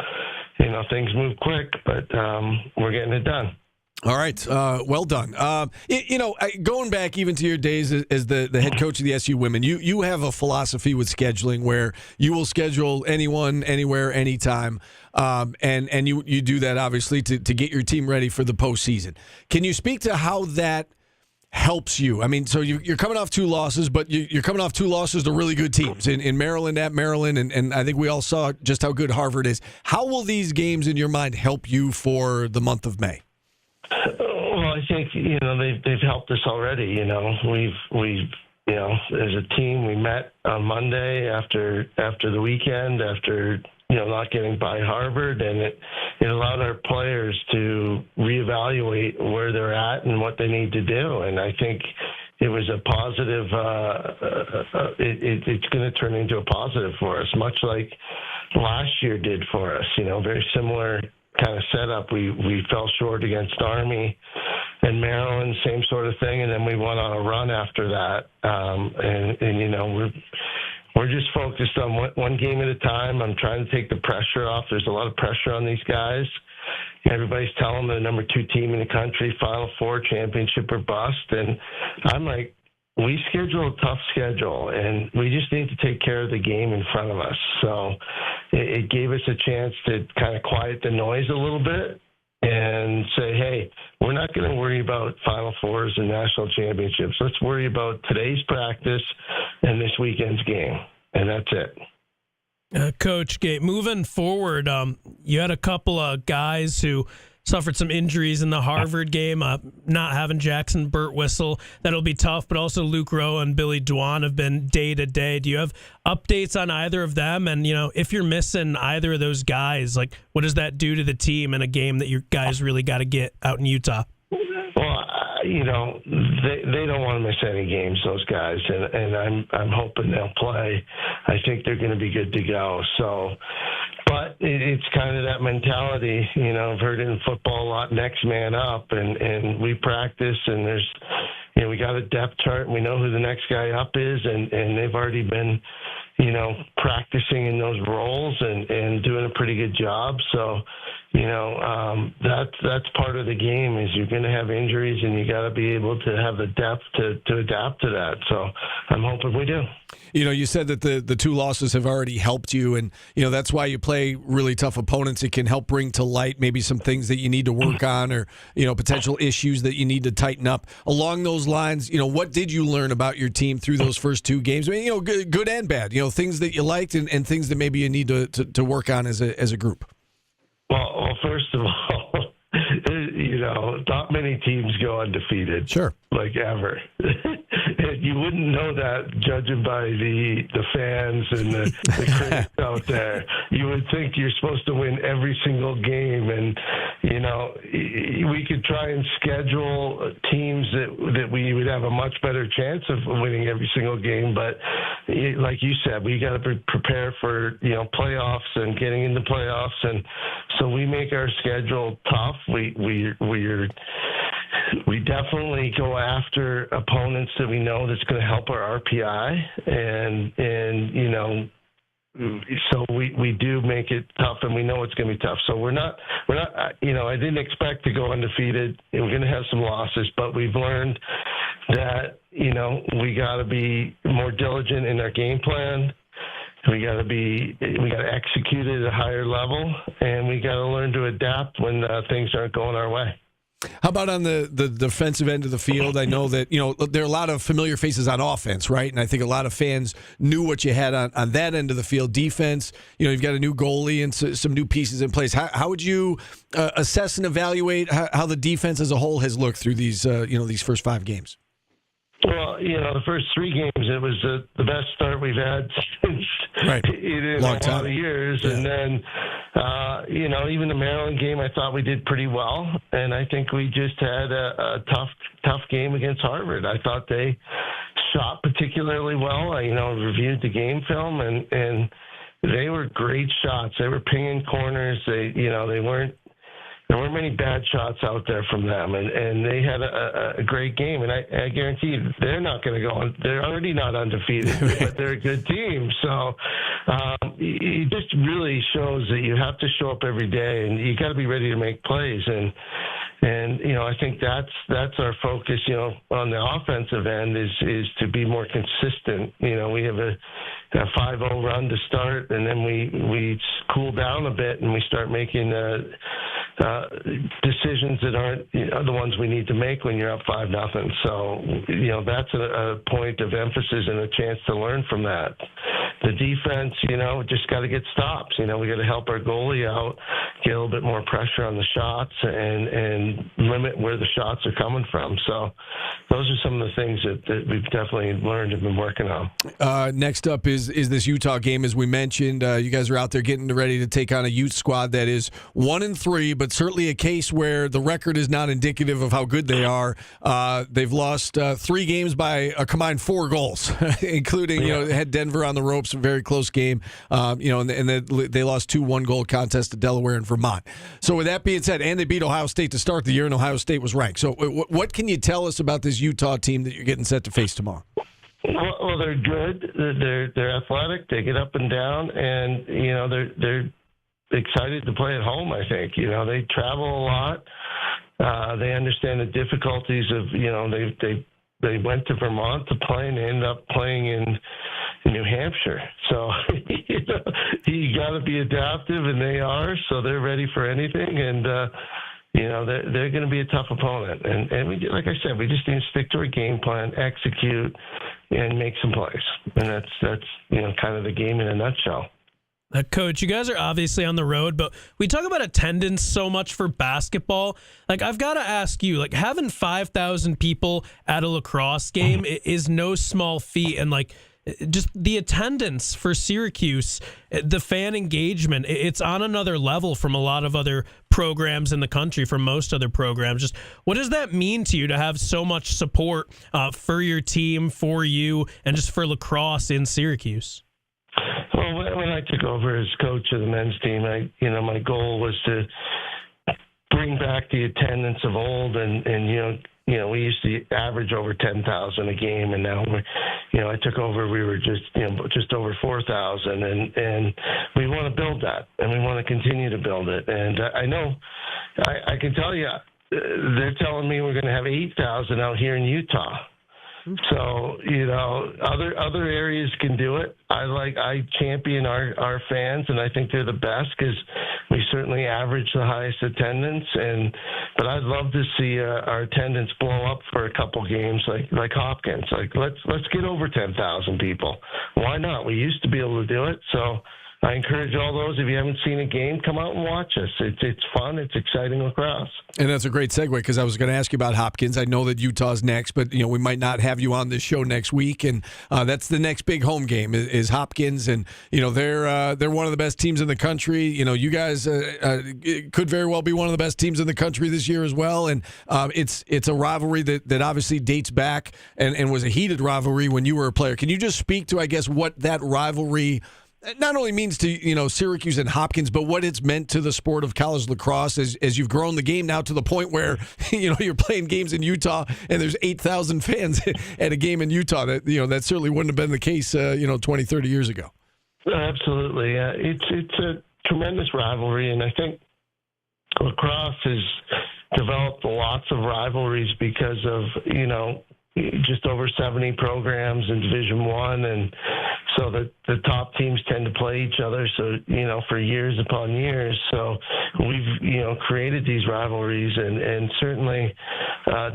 things move quick, but we're getting it done. All right. Well done. Going back even to your days as the head coach of the SU women, you have a philosophy with scheduling where you will schedule anyone, anywhere, anytime. And you do that, obviously, to get your team ready for the postseason. Can you speak to how that helps you? I mean, so you're coming off 2 losses, but you're coming off 2 losses to really good teams in Maryland, at Maryland, and I think we all saw just how good Harvard is. How will these games, in your mind, help you for the month of May? Well, I think they've helped us already. We've as a team we met on Monday after the weekend after not getting by Harvard, and it allowed our players to reevaluate where they're at and what they need to do. And I think it was a positive. It's going to turn into a positive for us, much like last year did for us. Very similar kind of setup. We fell short against Army and Maryland, same sort of thing, and then we went on a run after that. We're just focused on one game at a time. I'm trying to take the pressure off. There's a lot of pressure on these guys. Everybody's telling them they're the number 2 team in the country, Final Four, championship or bust, and I'm like, we schedule a tough schedule, and we just need to take care of the game in front of us. So it gave us a chance to kind of quiet the noise a little bit and say, hey, we're not going to worry about Final Fours and national championships. Let's worry about today's practice and this weekend's game, and that's it. Coach Gait, moving forward, you had a couple of guys who suffered some injuries in the Harvard game, not having Jackson Birtwistle. That'll be tough, but also Luke Rowe and Billy Dwan have been day-to-day. Do you have updates on either of them? And, if you're missing either of those guys, like, what does that do to the team in a game that you guys really got to get out in Utah? Well, they don't want to miss any games, those guys, and I'm hoping they'll play. I think they're going to be good to go. So, but it's kind of that mentality, I've heard it in football a lot, next man up, and we practice, and there's, we got a depth chart, and we know who the next guy up is, and they've already been, practicing in those roles and doing a pretty good job. So, that's part of the game is you're going to have injuries, and you got to be able to have the depth to adapt to that. So I'm hoping we do. You said that the 2 losses have already helped you, and that's why you play really tough opponents. It can help bring to light maybe some things that you need to work on, or potential issues that you need to tighten up. Along those lines, what did you learn about your team through those first 2 games? I mean, good and bad. Things that you liked and things that maybe you need to work on as a group. Well, first of all, not many teams go undefeated. Sure. Like ever. you wouldn't know that judging by the fans and the critics out there. You would think you're supposed to win every single game, and we could try and schedule teams that we would have a much better chance of winning every single game. But like you said, we got to prepare for playoffs and getting into playoffs, and so we make our schedule tough. We definitely go after opponents that we know that's going to help our RPI, and so we do make it tough, and we know it's going to be tough. So we're not. I didn't expect to go undefeated. We're going to have some losses, but we've learned that we got to be more diligent in our game plan. We got to execute it at a higher level, and we got to learn to adapt when things aren't going our way. How about on the defensive end of the field? I know that, there are a lot of familiar faces on offense, right? And I think a lot of fans knew what you had on that end of the field. Defense, you've got a new goalie and some new pieces in place. How would you assess and evaluate how the defense as a whole has looked through these, these first 5 games? Well, the first 3 games, it was the best start we've had since in a lot of years. Yeah. And then, even the Maryland game, I thought we did pretty well. And I think we just had a tough game against Harvard. I thought they shot particularly well. I reviewed the game film, and they were great shots. They were pinging corners. There weren't many bad shots out there from them, and they had a great game. And I guarantee you, they're not going to go on. They're already not undefeated, but they're a good team. So it just really shows that you have to show up every day, and you got to be ready to make plays. And I think that's our focus. On the offensive end is to be more consistent. We have a 5-0 run to start, and then we cool down a bit, and we start making decisions that aren't the ones we need to make when you're up 5-0. So that's a point of emphasis and a chance to learn from that. The defense, just got to get stops. We got to help our goalie out, get a little bit more pressure on the shots, and limit where the shots are coming from. So those are some of the things that we've definitely learned and been working on. Next up is this Utah game, as we mentioned. You guys are out there getting ready to take on a Ute squad that is 1-3, but certainly a case where the record is not indicative of how good they are. They've lost 3 games by a combined 4 goals, including they had Denver on the ropes, a very close game. And they lost 2 1-goal contests to Delaware and Vermont. So with that being said, and they beat Ohio State to start the year, and Ohio State was ranked. So what can you tell us about this Utah team that you're getting set to face tomorrow? Well, they're good. They're athletic. They get up and down, and they're excited to play at home. I think they travel a lot. They understand the difficulties of they went to Vermont to play and ended up playing in New Hampshire. So you got to be adaptive, and they are. So they're ready for anything, and they're going to be a tough opponent. And we, like I said, we just need to stick to our game plan, execute, and make some plays. And that's kind of the game in a nutshell. Coach, you guys are obviously on the road, but we talk about attendance so much for basketball. I've got to ask you, having 5,000 people at a lacrosse game is no small feat. And just the attendance for Syracuse, the fan engagement, it's on another level from a lot of other programs in the country, from most other programs. Just what does that mean to you to have so much support for your team, for you, and just for lacrosse in Syracuse? Well, when I took over as coach of the men's team, my goal was to bring back the attendance of old, and we used to average over 10,000 a game, and now I took over, we were just over 4,000, and we want to build that, and we want to continue to build it. And I know, I can tell you, they're telling me we're going to have 8,000 out here in Utah. So, other areas can do it. I champion our fans, and I think they're the best because we certainly average the highest attendance. But I'd love to see our attendance blow up for a couple games, like Hopkins. Let's get over 10,000 people. Why not? We used to be able to do it. So I encourage all those, if you haven't seen a game, come out and watch us. It's fun. It's exciting lacrosse. And that's a great segue, because I was going to ask you about Hopkins. I know that Utah's next, but we might not have you on this show next week, and that's the next big home game is Hopkins, and they're one of the best teams in the country. You guys could very well be one of the best teams in the country this year as well, and it's a rivalry that obviously dates back and was a heated rivalry when you were a player. Can you just speak to, I guess, what that rivalry not only means to Syracuse and Hopkins, but what it's meant to the sport of college lacrosse as you've grown the game now to the point where you're playing games in Utah and there's 8,000 fans at a game in Utah? That certainly wouldn't have been the case 20, 30 years ago. Absolutely, it's a tremendous rivalry, and I think lacrosse has developed lots of rivalries because of just over 70 programs in Division One, and so the top teams tend to play each other. So for years upon years, so we've created these rivalries, and certainly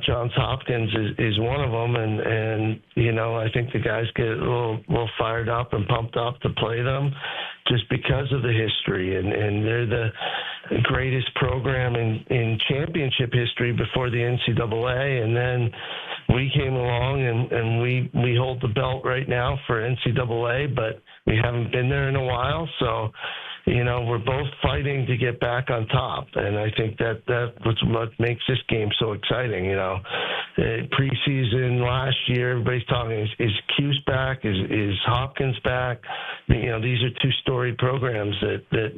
Johns Hopkins is one of them, and I think the guys get a little fired up and pumped up to play them, just because of the history, and they're the greatest program in championship history before the NCAA, and then we came along and we hold the belt right now for NCAA, but we haven't been there in a while, so we're both fighting to get back on top, and I think that's what makes this game so exciting. Preseason last year, everybody's talking, is Cuse back? Is Hopkins back? These are two storied programs that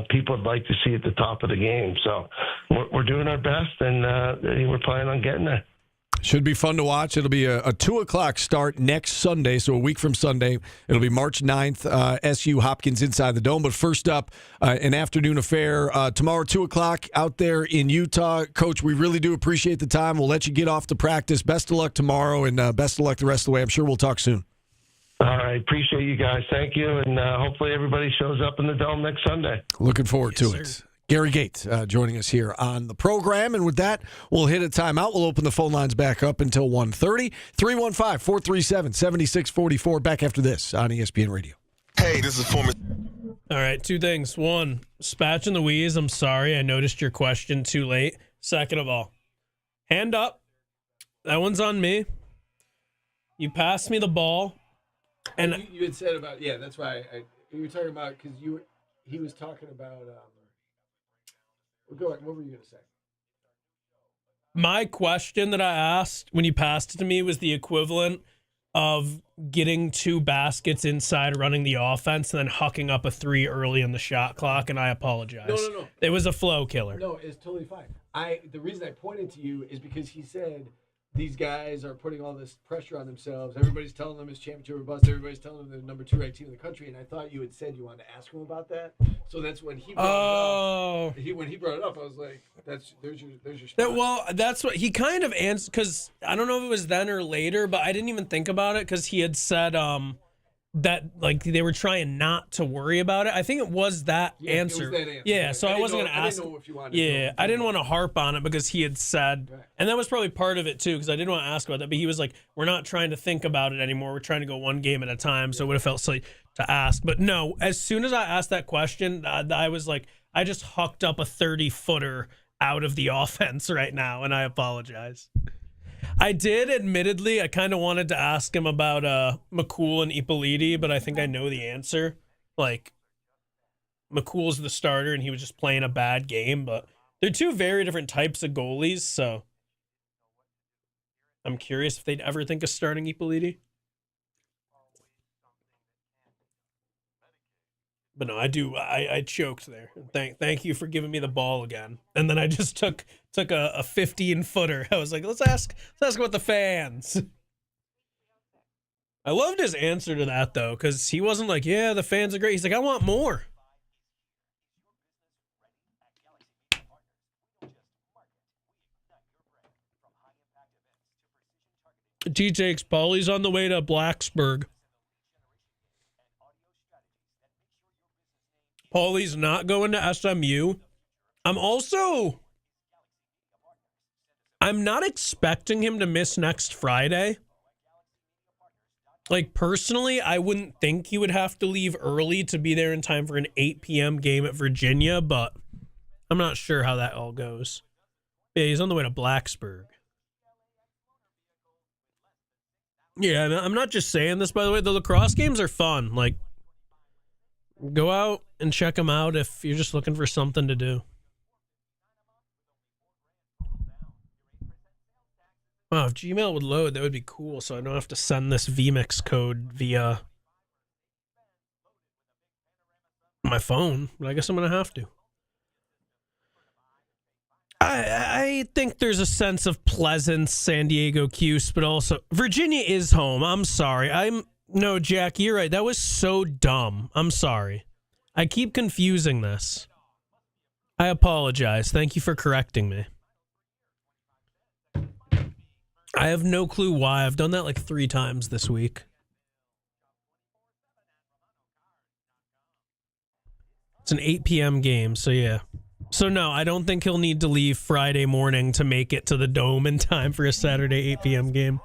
people would like to see at the top of the game. So we're doing our best, and we're planning on getting there. Should be fun to watch. It'll be a 2 o'clock start next Sunday, so a week from Sunday. It'll be March 9th, SU Hopkins inside the Dome. But first up, an afternoon affair. Tomorrow, 2 o'clock out there in Utah. Coach, we really do appreciate the time. We'll let you get off to practice. Best of luck tomorrow, and best of luck the rest of the way. I'm sure we'll talk soon. All right. Appreciate you guys. Thank you, and hopefully everybody shows up in the Dome next Sunday. Looking forward to it. Gary Gait joining us here on the program. And with that, we'll hit a timeout. We'll open the phone lines back up until 1:30. 315-437-7644. Back after this on ESPN Radio. Hey, this is former. All right, two things. One, Spatch and Louise, I'm sorry. I noticed your question too late. Second of all, hand up. That one's on me. You passed me the ball. And you had said about, that's why you were talking about, because he was talking about, go ahead. What were you going to say? My question that I asked when you passed it to me was the equivalent of getting 2 baskets inside, running the offense, and then hucking up a 3 early in the shot clock, and I apologize. No. It was a flow killer. No, it's totally fine. The reason I pointed to you is because he said these guys are putting all this pressure on themselves. Everybody's telling them it's championship or bust. Everybody's telling them they're the number 2 ranked team in the country. And I thought you had said you wanted to ask him about that. So that's when he brought it up. When he brought it up, I was like, there's your spot. Well, that's what he kind of answered, because I don't know if it was then or later, but I didn't even think about it, because he had said that they were trying not to worry about it. I think it was that answer. It was that answer. Yeah, so I wasn't going to ask. I didn't know if you wanted to. I didn't want to harp on it, because he had said, and that was probably part of it too, because I didn't want to ask about that. But he was like, "We're not trying to think about it anymore. We're trying to go one game at a time." So it would have felt silly to ask. But no, as soon as I asked that question, I was like, I just hucked up a 30-footer out of the offense right now, and I apologize. I did, admittedly, I kind of wanted to ask him about McCool and Ippoliti, but I think I know the answer. McCool's the starter, and he was just playing a bad game, but they're 2 very different types of goalies, so I'm curious if they'd ever think of starting Ippoliti. But no, I do. I choked there. Thank you for giving me the ball again. And then I just took a 15-footer. I was like, let's ask about the fans. I loved his answer to that though, because he wasn't like, yeah, the fans are great. He's like, I want more. TJ's Paulie's on the way to Blacksburg. Paulie's not going to SMU. I'm not expecting him to miss next Friday. Like, personally, I wouldn't think he would have to leave early to be there in time for an 8 p.m. game at Virginia, but I'm not sure how that all goes. Yeah, he's on the way to Blacksburg. Yeah, I'm not just saying this, by the way. The lacrosse games are fun. Like, go out and check them out if you're just looking for something to do. Wow, if Gmail would load, that would be cool, so I don't have to send this vMix code via my phone, but I guess I'm going to have to. I think there's a sense of Pleasance, San Diego, Cuse, but also Virginia is home. I'm sorry. No, Jack, you're right. That was so dumb. I'm sorry. I keep confusing this. I apologize. Thank you for correcting me. I have no clue why. I've done that like 3 times this week. It's an 8 p.m. game, so yeah. So no, I don't think he'll need to leave Friday morning to make it to the Dome in time for a Saturday 8 p.m. game.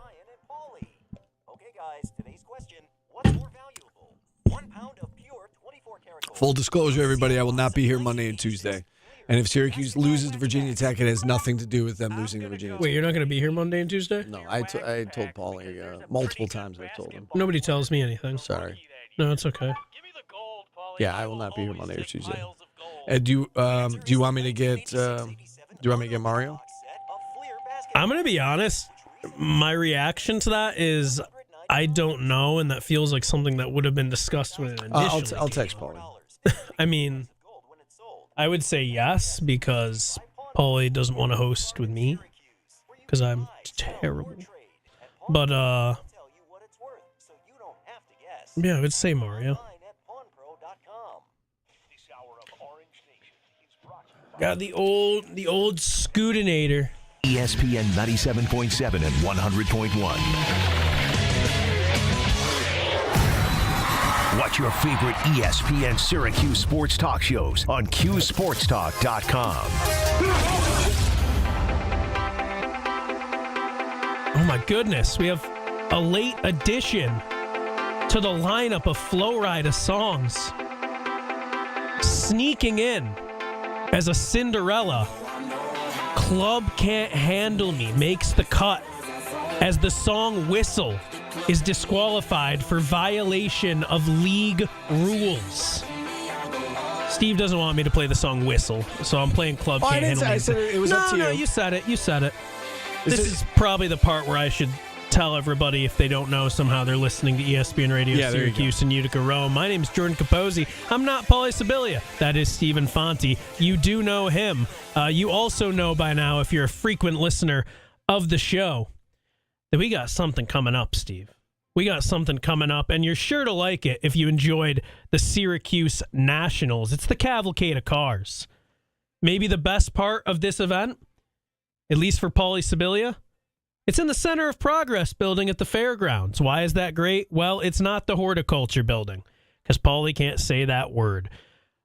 Okay, guys, today's question, what's more valuable? 1 pound of pure 24-karat gold. Full disclosure, everybody, I will not be here Monday and Tuesday. And if Syracuse loses to Virginia Tech, it has nothing to do with them losing to Virginia Tech. Wait, you're not going to be here Monday and Tuesday? No, I told Paulie multiple times. I've told him. Nobody tells me anything. Sorry. No, it's okay. Yeah, I will not be here Monday or Tuesday. Do you want me to get Mario? I'm going to be honest. My reaction to that is I don't know, and that feels like something that would have been discussed when it initially I'll text Paulie. I mean, I would say yes, because Paulie doesn't want to host with me because I'm terrible. But, yeah, I would say Mario. Got the old Scootinator. ESPN 97.7 and 100.1. Watch your favorite ESPN Syracuse sports talk shows on QSportsTalk.com. Oh my goodness, we have a late addition to the lineup of Flow Rida songs. Sneaking in as a Cinderella, Club Can't Handle Me makes the cut as the song Whistle is disqualified for violation of league rules. Steve doesn't want me to play the song Whistle, so I'm playing Club Can't Handle Me. I said it was up to you. No, you said it. This is probably the part where I should tell everybody, if they don't know somehow, they're listening to ESPN Radio Syracuse and Utica Rome. My name is Jordan Capozzi. I'm not Paulie Sibilia. That is Steve Infanti. You do know him. You also know by now, if you're a frequent listener of the show, that we got something coming up, Steve. We got something coming up, and you're sure to like it if you enjoyed the Syracuse Nationals. It's the Cavalcade of Cars. Maybe the best part of this event, at least for Paulie Sibilia, it's in the Center of Progress building at the fairgrounds. Why is that great? Well, it's not the horticulture building, because Paulie can't say that word.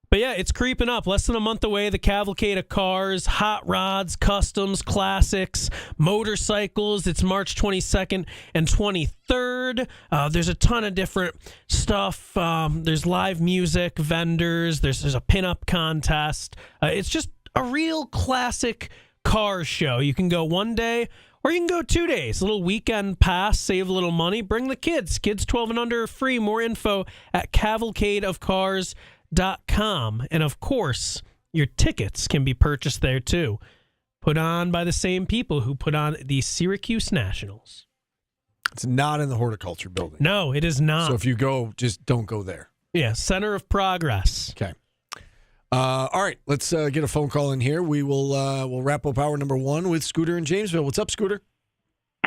But yeah, it's creeping up. Less than a month away, the Cavalcade of Cars, hot rods, customs, classics, motorcycles. It's March 22nd and 23rd. There's a ton of different stuff. There's live music, vendors. There's a pinup contest. It's just a real classic car show. You can go one day, or you can go 2 days. A little weekend pass, save a little money. Bring the kids. Kids 12 and under are free. More info at cavalcadeofcars.com. And of course, your tickets can be purchased there too. Put on by the same people who put on the Syracuse Nationals. It's not in the horticulture building. No, it is not. So if you go, just don't go there. Yeah, Center of Progress. Okay. All right, let's get a phone call in here. We'll wrap up hour number 1 with Scooter in Jamesville. What's up, Scooter?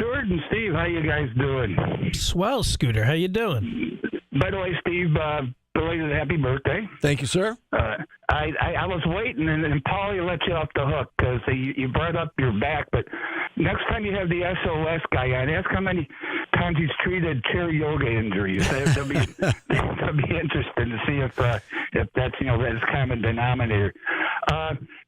Jordan, Steve, how you guys doing? Swell, Scooter. How you doing? By the way, Steve, belated happy birthday. Thank you, sir. I was waiting, and Paulie let you off the hook because you brought up your back. But next time you have the SOS guy on, ask how many times he's treated chair yoga injuries. That'll be interesting to see if that's that common denominator.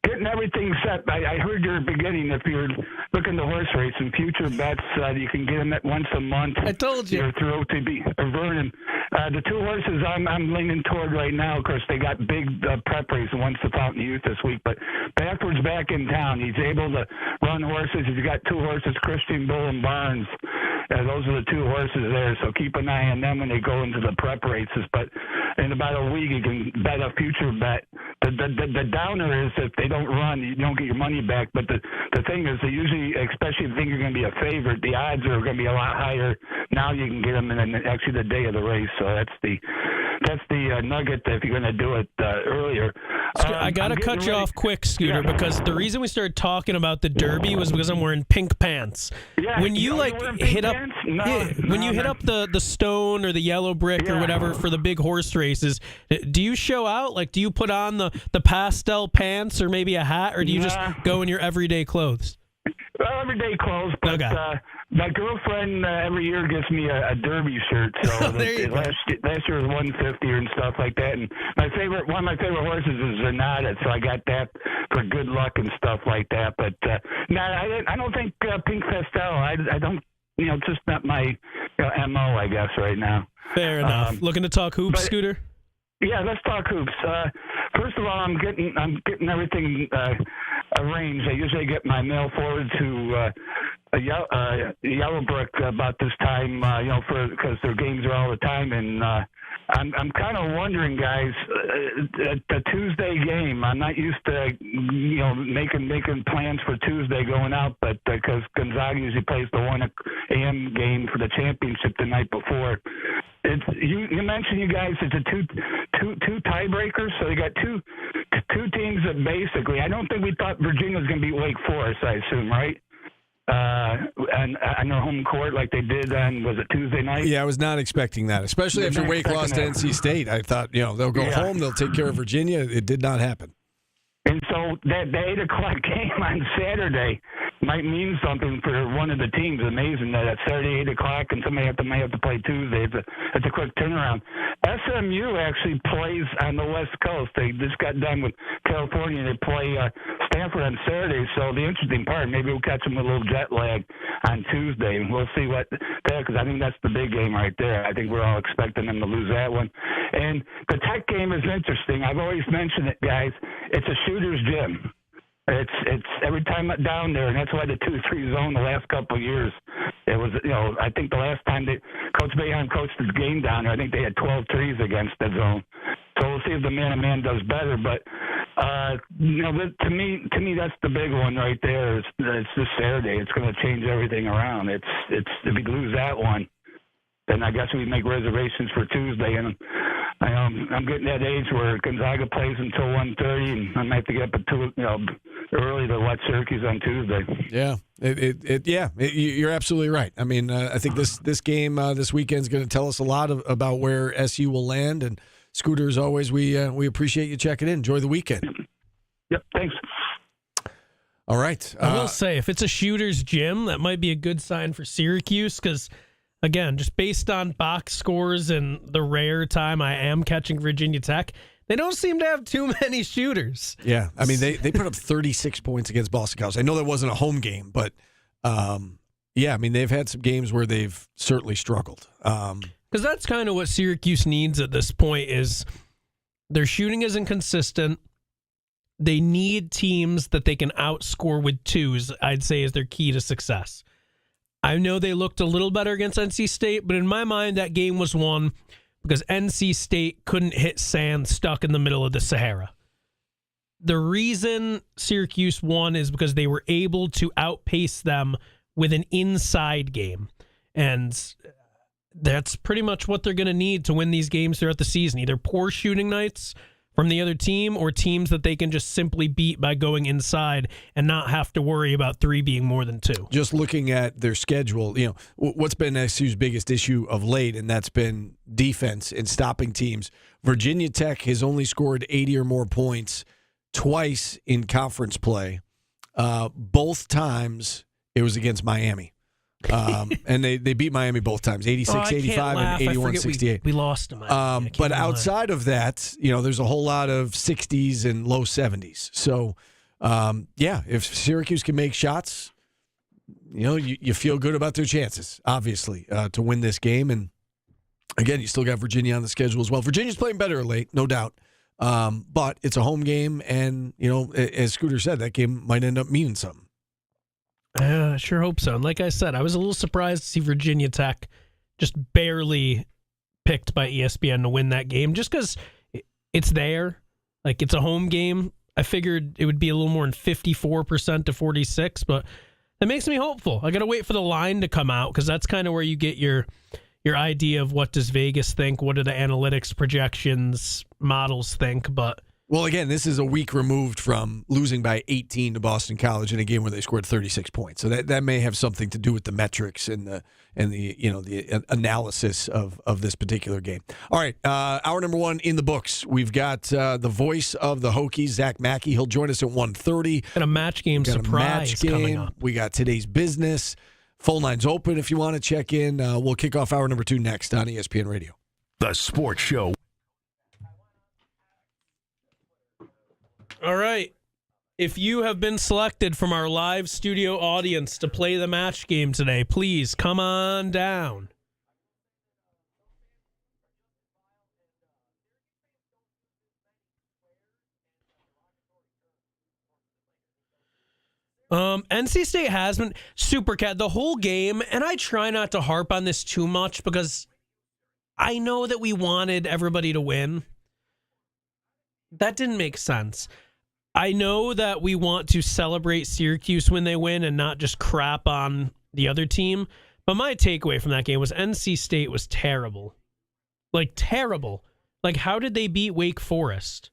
Getting everything set. I heard your beginning. If you're looking to horse race and future bets, you can get them at once a month. I told you. You're through to be Vernon. The two horses I'm leaning toward right now, of course, they got big prep race and one's the Fountain Youth this week, but Backwards back in town. He's able to run horses. He's got two horses, Christian Bull and Barnes. Those are the two horses there, so keep an eye on them when they go into the prep races. But in about a week, you can bet a future bet. The downer is if they don't run, you don't get your money back. But the thing is, they usually, especially if you think you're going to be a favorite, the odds are going to be a lot higher. Now you can get them in actually the day of the race. So that's the nugget if you're going to do it earlier. I got to cut you off quick, Scooter, because the reason we started talking about the Derby was because I'm wearing pink pants. Yeah, when you hit up the stone or the yellow brick or whatever for the big horse races, do you show out? Like, do you put on the pastel pants or maybe a hat, or do you just go in your everyday clothes? Well, everyday clothes, but my girlfriend every year gives me a Derby shirt. So last year was 150 and stuff like that. And one of my favorite horses is Zanata, so I got that for good luck and stuff like that. But I don't think pink pastel. I don't. It's just not my MO, I guess, right now. Fair enough. Looking to talk hoops, Scooter? Yeah, let's talk hoops. First of all, I'm getting everything arranged. I usually get my mail forward to Yellow Brick about this time, because their games are all the time. And I'm kind of wondering, guys, the Tuesday game. I'm not used to making plans for Tuesday going out, but because Gonzaga usually plays the 1 a.m. game for the championship the night before. You mentioned, you guys, it's a two tiebreakers, so you got two teams that basically. I don't think we thought Virginia was going to beat Wake Forest. I assume, right? And on their home court, like they did on, was it Tuesday night? Yeah, I was not expecting that, especially after Wake lost to NC State. I thought, they'll go home, they'll take care of Virginia. It did not happen. And so the 8 o'clock game on Saturday might mean something for one of the teams. Amazing that it's Saturday 8 o'clock and somebody may have to play Tuesday. It's a quick turnaround. SMU actually plays on the West Coast. They just got done with California. They play Stanford on Saturday. So the interesting part, maybe we'll catch them with a little jet lag on Tuesday. We'll see because I think that's the big game right there. I think we're all expecting them to lose that one. And the Tech game is interesting. I've always mentioned it, guys. It's a shooter's gym. It's every time I'm down there, and that's why the 2-3 zone the last couple of years, it was, I think the last time Coach Boeheim coached his game down there, I think they had 12 threes against that zone. So we'll see if the man-to-man does better. But, to me, that's the big one right there. It's this Saturday. It's going to change everything around. It's if we lose that one, then I guess we make reservations for Tuesday. And I'm getting that age where Gonzaga plays until 1:30, and I might have to get up early to watch Syracuse on Tuesday. Yeah, you're absolutely right. I mean, I think this game this weekend is going to tell us a lot about where SU will land. And Scooter, as always, we appreciate you checking in. Enjoy the weekend. Yep, thanks. All right. I will say, if it's a shooter's gym, that might be a good sign for Syracuse because, again, just based on box scores and the rare time I am catching Virginia Tech, they don't seem to have too many shooters. Yeah, I mean, they put up 36 points against Boston College. I know that wasn't a home game, but, they've had some games where they've certainly struggled. Because that's kind of what Syracuse needs at this point is their shooting isn't consistent. They need teams that they can outscore with twos, I'd say, is their key to success. I know they looked a little better against NC State, but in my mind, that game was won because NC State couldn't hit sand stuck in the middle of the Sahara. The reason Syracuse won is because they were able to outpace them with an inside game. And that's pretty much what they're going to need to win these games throughout the season. Either poor shooting nights from the other team or teams that they can just simply beat by going inside and not have to worry about 3 being more than 2. Just looking at their schedule, what's been SU's biggest issue of late, and that's been defense and stopping teams. Virginia Tech has only scored 80 or more points twice in conference play. Both times it was against Miami. And they beat Miami both times, 86-85 and 81-68. We lost to Miami. But outside of that, there's a whole lot of 60s and low 70s. So, if Syracuse can make shots, you feel good about their chances, obviously, to win this game. And, again, you still got Virginia on the schedule as well. Virginia's playing better late, no doubt. But it's a home game, and, as Scooter said, that game might end up meaning something. I sure hope so. And like I said, I was a little surprised to see Virginia Tech just barely picked by ESPN to win that game, just because it's there. Like, it's a home game. I figured it would be a little more than 54% to 46%, but that makes me hopeful. I got to wait for the line to come out, because that's kind of where you get your idea of what does Vegas think, what do the analytics projections models think. But well, again, this is a week removed from losing by 18 to Boston College in a game where they scored 36 points. So that may have something to do with the metrics and the analysis of this particular game. All right, hour number one in the books. We've got the voice of the Hokies, Zach Mackey. He'll join us at 1:30. And a match game surprise coming up. We got today's business. Phone lines open if you want to check in. We'll kick off hour number 2 next on ESPN Radio. The Sports Show. All right. If you have been selected from our live studio audience to play the match game today, please come on down. NC State has been super cat the whole game, and I try not to harp on this too much because I know that we wanted everybody to win. That didn't make sense. I know that we want to celebrate Syracuse when they win and not just crap on the other team, but my takeaway from that game was NC State was terrible. Like, terrible. Like, how did they beat Wake Forest?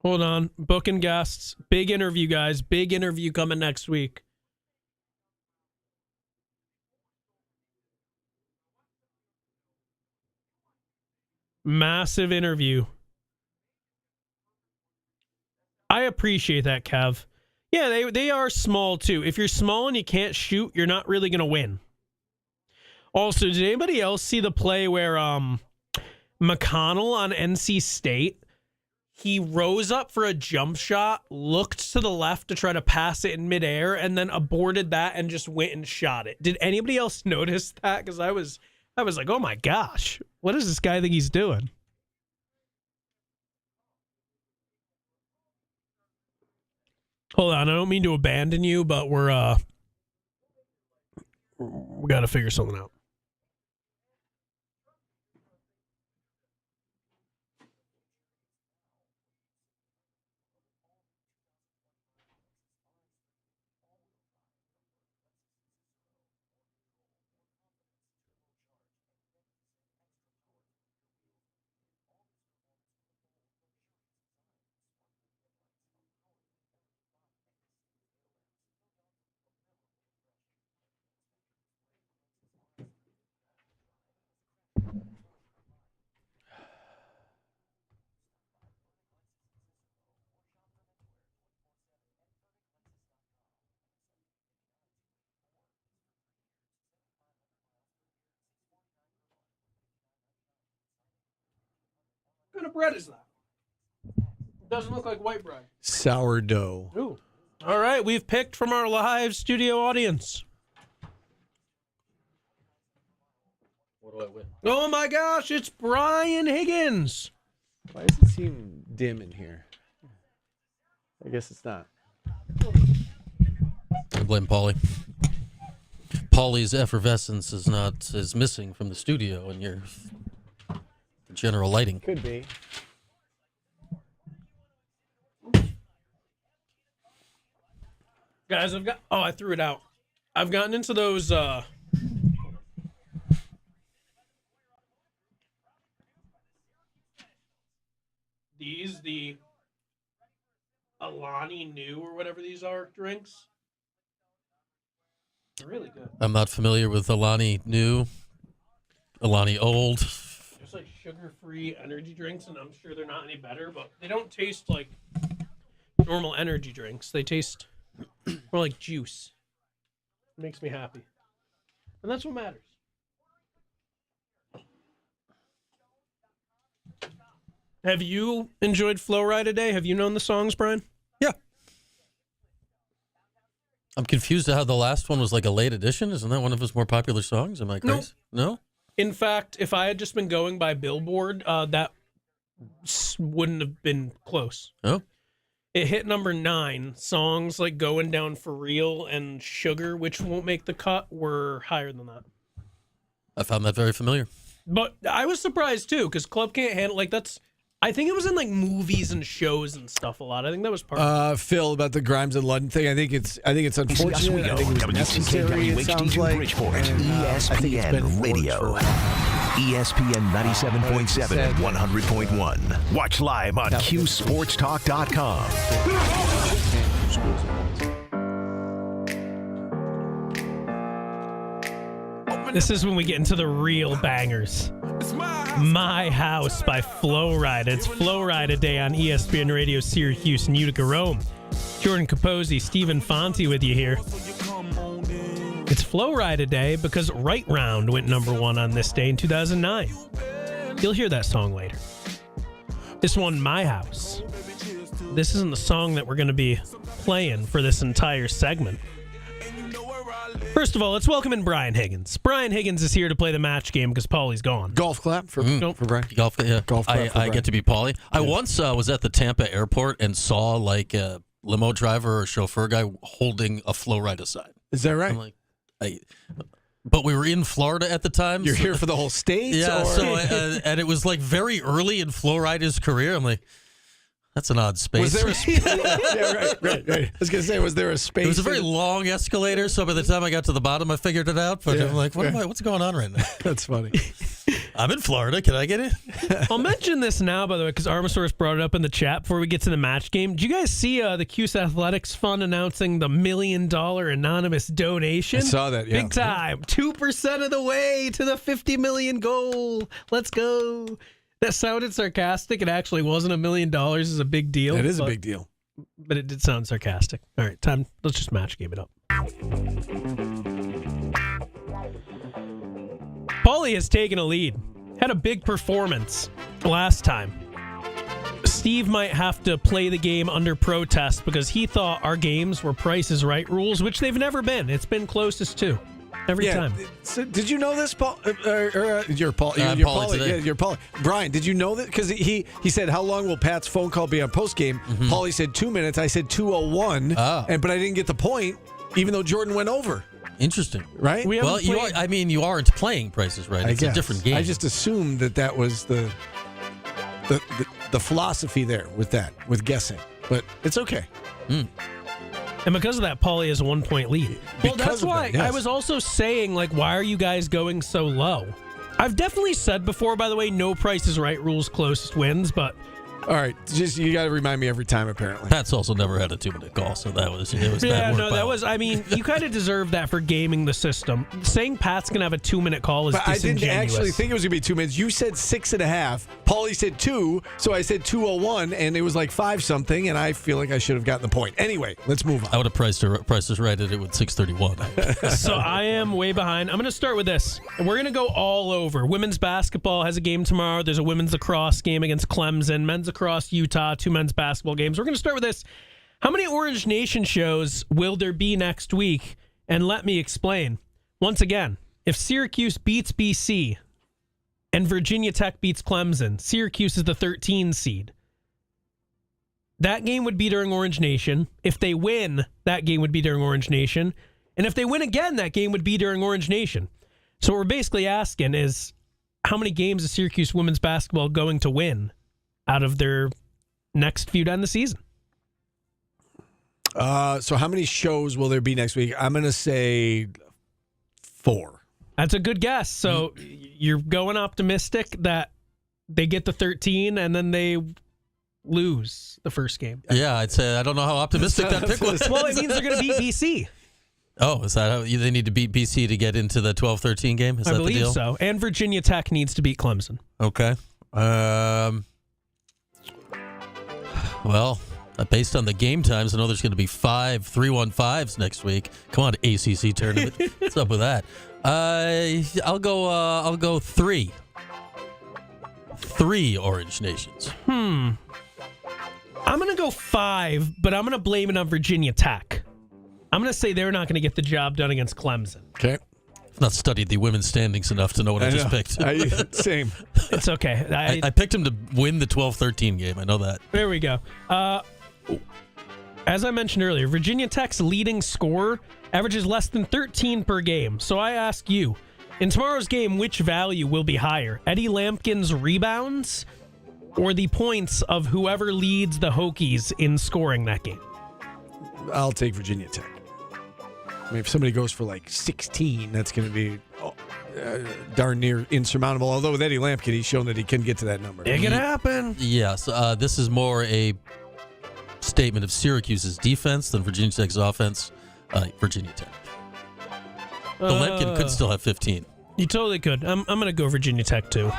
Hold on. Booking guests. Big interview, guys. Big interview coming next week. Massive interview. I appreciate that, Kev. Yeah, they are small, too. If you're small and you can't shoot, you're not really going to win. Also, did anybody else see the play where McConnell on NC State, he rose up for a jump shot, looked to the left to try to pass it in midair, and then aborted that and just went and shot it? Did anybody else notice that? Because I was like, oh my gosh, what does this guy think he's doing? Hold on, I don't mean to abandon you, but we got to figure something out. What kind of bread is that? It doesn't look like white bread. Sourdough. Ooh. All right, we've picked from our live studio audience. What do I win? Oh my gosh, it's Brian Higgins. Why does it seem dim in here? I guess it's not. I blame Paulie. Paulie's effervescence is missing from the studio, and your general lighting. Could be. Guys, I threw it out. I've gotten into those the Alani New or whatever these are drinks. Really good. I'm not familiar with Alani New, Alani Old. There's like sugar-free energy drinks, and I'm sure they're not any better, but they don't taste like normal energy drinks. They taste more like juice. It makes me happy. And that's what matters. Have you enjoyed Flow Ride today? Have you known the songs, Brian? Yeah. I'm confused at how the last one was like a late edition. Isn't that one of his more popular songs? Am I crazy? No? In fact, if I had just been going by Billboard, that wouldn't have been close. Oh? It hit number 9. Songs like Going Down for Real and Sugar, which won't make the cut, were higher than that. I found that very familiar. But I was surprised too, because Club Can't Handle, like that's, I think it was in like movies and shows and stuff a lot. I think that was part of it. Phil, about the Grimes and Ludden thing, I think it's unfortunate. Yes, we go. I think it was necessary, it sounds like. Bridgeport, And, I think it's been ESPN Radio. ESPN 97.7 and 100.1. Watch live on QSportsTalk.com. This is when we get into the real bangers. My House by Flow Ride. It's Flow Ride a day on ESPN Radio Syracuse and Utica Rome. Jordan Capozzi, Steve Infanti with you here. It's Flow Ride a day because Right Round went number 1 on this day in 2009. You'll hear that song later. This one, My House. This isn't the song that we're going to be playing for this entire segment. First of all, let's welcome in Brian Higgins. Brian Higgins is here to play the match game because Paulie's gone. Golf clap for Brian. Golf, yeah. Golf clap for I Brian. get to be Paulie. I once was at the Tampa airport and saw like a limo driver or chauffeur guy holding a Flow Ride sign. Is that right? I'm like, but we were in Florida at the time. You're here for the whole state? Yeah, or? so and it was like very early in Flow Rider's career. I'm like, that's an odd space. Was there a yeah, right. I was going to say, was there a space? It was a very long escalator, so by the time I got to the bottom, I figured it out. But I'm like, what's going on right now? That's funny. I'm in Florida. Can I get in? I'll mention this now, by the way, because Armosaurus brought it up in the chat before we get to the match game. Did you guys see the Cuse Athletics Fund announcing the $1 million anonymous donation? I saw that, yeah. Big time. 2% of the way to the 50 million goal. Let's go. That sounded sarcastic. It actually wasn't $1 million is a big deal. It is a big deal. But it did sound sarcastic. All right, time. Let's just match game it up. Paulie has taken a lead. Had a big performance last time. Steve might have to play the game under protest because he thought our games were Price is Right rules, which they've never been. It's been closest to. Every time. So did you know this, Paul? You're Paul. I'm You're Paulie today. Yeah, you're Paul. Brian, did you know that? Because he said, how long will Pat's phone call be on postgame? Paulie said 2 minutes. I said 2:01. But I didn't get the point, even though Jordan went over. Interesting. Right? Well, you aren't playing Prices Right. It's a different game. I just assumed that was the philosophy there with guessing. But it's okay. And because of that, Paulie has a 1 point lead. Well, that's why yes. I was also saying, like, why are you guys going so low? I've definitely said before, by the way, no Price is Right rules closest wins, but all right, just you got to remind me every time. Apparently, Pat's also never had a 2-minute call, so it was yeah, bad no, that was. I mean, you kind of deserve that for gaming the system. Saying Pat's gonna have a 2-minute call is but disingenuous. I didn't actually think it was gonna be 2 minutes. You said 6.5. Paulie said 2, so I said 2:01, and it was like 5 something, and I feel like I should have gotten the point. Anyway, let's move on. I would have Prices Right at it with 6:31. So I am way behind. I'm gonna start with this, and we're gonna go all over. Women's basketball has a game tomorrow. There's a women's lacrosse game against Clemson. Men's lacrosse, Utah. 2 men's basketball games. We're going to start with this. How many Orange Nation shows will there be next week? And let me explain. Once again, if Syracuse beats BC and Virginia Tech beats Clemson, Syracuse is the 13 seed. That game would be during Orange Nation. If they win, that game would be during Orange Nation. And if they win again, that game would be during Orange Nation. So what we're basically asking is, how many games is Syracuse women's basketball going to win out of their next few to end the season? So how many shows will there be next week? I'm going to say 4. That's a good guess. So you're going optimistic that they get the 13 and then they lose the first game. Yeah, I'd say I don't know how optimistic that pick was. Well, it means they're going to beat BC. Oh, is that how they need to beat BC to get into the 12-13 game? Is that the deal? I believe so. And Virginia Tech needs to beat Clemson. Okay. Well, based on the game times, I know there's going to be 5 3-1-5s next week. Come on, ACC tournament. What's up with that? I'll go 3. 3 Orange Nations. I'm going to go 5, but I'm going to blame it on Virginia Tech. I'm going to say they're not going to get the job done against Clemson. Okay. I've not studied the women's standings enough to know what I just picked. Same. It's okay. I picked him to win the 12-13 game. I know that. There we go. As I mentioned earlier, Virginia Tech's leading scorer averages less than 13 per game. So I ask you, in tomorrow's game, which value will be higher? Eddie Lampkin's rebounds or the points of whoever leads the Hokies in scoring that game? I'll take Virginia Tech. I mean, if somebody goes for like 16, that's going to be darn near insurmountable. Although with Eddie Lampkin, he's shown that he can get to that number. It can happen. Yes. This is more a statement of Syracuse's defense than Virginia Tech's offense. Virginia Tech. But Lampkin could still have 15. You totally could. I'm going to go Virginia Tech, too.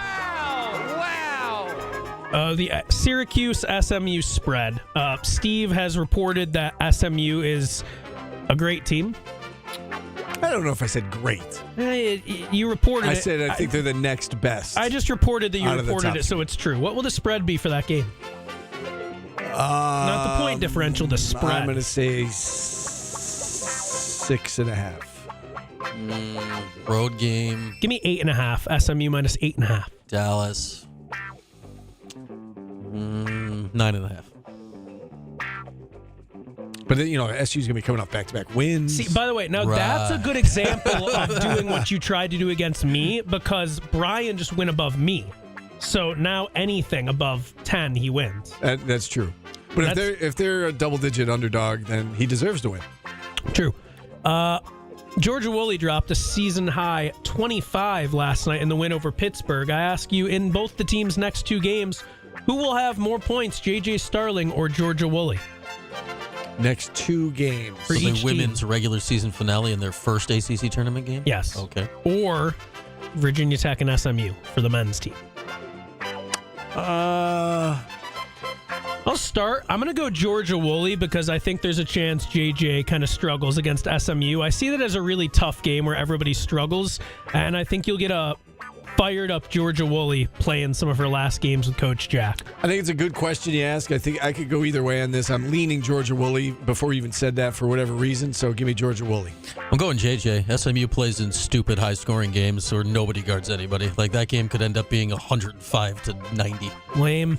The Syracuse SMU spread. Steve has reported that SMU is a great team. I don't know if I said great. You reported it. I said I think they're the next best. I just reported that you reported it, so it's true. What will the spread be for that game? Not the point differential, the spread. I'm going to say 6.5. Road game. Give me 8.5. SMU minus 8.5. Dallas. 9.5. But then, SU's going to be coming off back-to-back wins. See, by the way, now that's a good example of doing what you tried to do against me, because Brian just went above me. So now anything above 10, he wins. That's true. But if they're a double-digit underdog, then he deserves to win. True. Georgia Woolley dropped a season-high 25 last night in the win over Pittsburgh. I ask you, in both the teams' next 2 games, who will have more points, J.J. Starling or Georgia Woolley? Next 2 games. For the women's regular season finale in their first ACC tournament game? Yes. Okay. Or Virginia Tech and SMU for the men's team. I'll start. I'm going to go Georgia Woolley because I think there's a chance JJ kind of struggles against SMU. I see that as a really tough game where everybody struggles, and I think you'll get a fired up Georgia Woolley playing some of her last games with Coach Jack. I think it's a good question you ask. I think I could go either way on this. I'm leaning Georgia Woolley before you even said that for whatever reason, so give me Georgia Woolley. I'm going JJ. SMU plays in stupid high-scoring games where nobody guards anybody. Like, that game could end up being 105-90. Lame.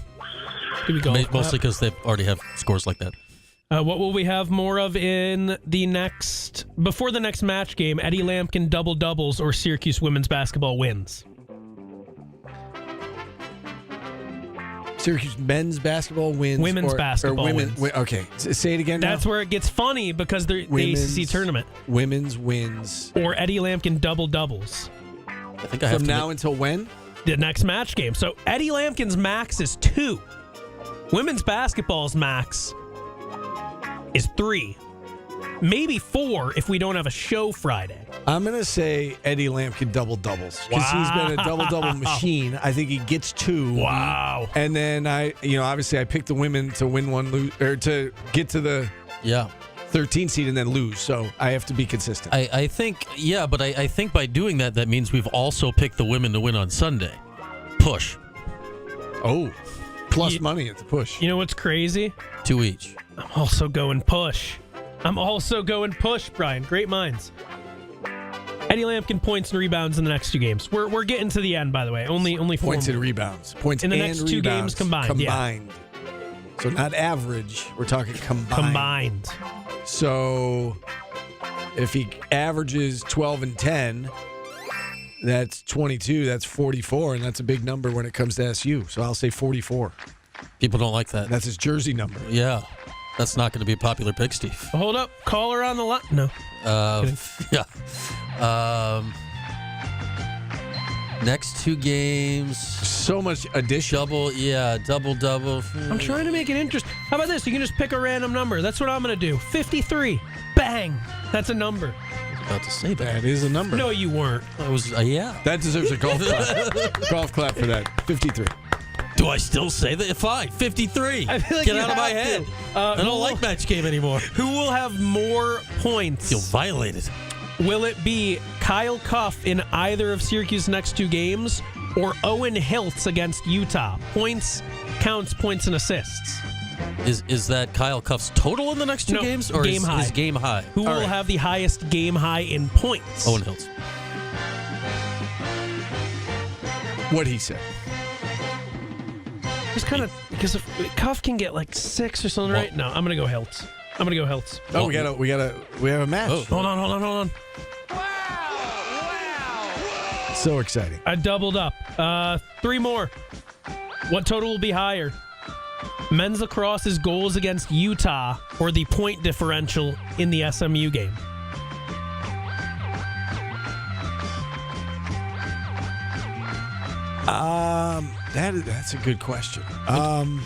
Mostly because they already have scores like that. What will we have more of in before the next match game? Eddie Lampkin double-doubles or Syracuse women's basketball wins? Syracuse men's basketball wins. Women's basketball wins. Okay, say it again. That's where it gets funny because they're the ACC tournament. Women's wins. Or Eddie Lampkin double-doubles. I think I have From now until when? The next match game. So Eddie Lampkin's max is 2. Women's basketball's max is 3. Maybe 4 if we don't have a show Friday. I'm going to say Eddie Lampkin double-doubles because he's been a double-double machine. I think he gets 2. Wow. And then obviously I picked the women to win one, or to get to the 13 seed and then lose. So I have to be consistent. I think by doing that, that means we've also picked the women to win on Sunday. Push. Oh, plus money at the push. You know what's crazy? 2 each. I'm also going push, Brian. Great minds. Eddie Lampkin points and rebounds in the next 2 games. We're getting to the end, by the way. Only 4 points more. and rebounds. Points in the and next 2 games combined. Yeah. So not average. We're talking combined. So if he averages 12 and 10, that's 22. That's 44, and that's a big number when it comes to SU. So I'll say 44. People don't like that. That's his jersey number. Yeah. That's not going to be a popular pick, Steve. Hold up. Caller on the line. No. Yeah. Next 2 games. So much addition. Double. I'm trying to make it interesting. How about this? You can just pick a random number. That's what I'm going to do. 53. Bang. That's a number. I was about to say that. That is a number. No, you weren't. I was, yeah. That deserves a golf clap. Golf clap for that. 53. Do I still say that? Fine. 53. I feel like Get you out of my have head. to. I don't like match game anymore. Who will have more points? Feel violated. Will it be Kyle Cuff in either of Syracuse's next 2 games or Owen Hiltz against Utah? Points counts, points and assists. Is that Kyle Cuff's total in the next 2 games? Or game high. His game high? Who will have the highest game high in points? Owen Hiltz. What he said. Just kind of, because if Cuff can get like 6 or something, right? No, I'm going to go Hiltz. Oh, we have a match. Oh. Hold on. So exciting. I doubled up. 3 more. What total will be higher? Men's lacrosse's goals against Utah or the point differential in the SMU game? That's a good question. I'm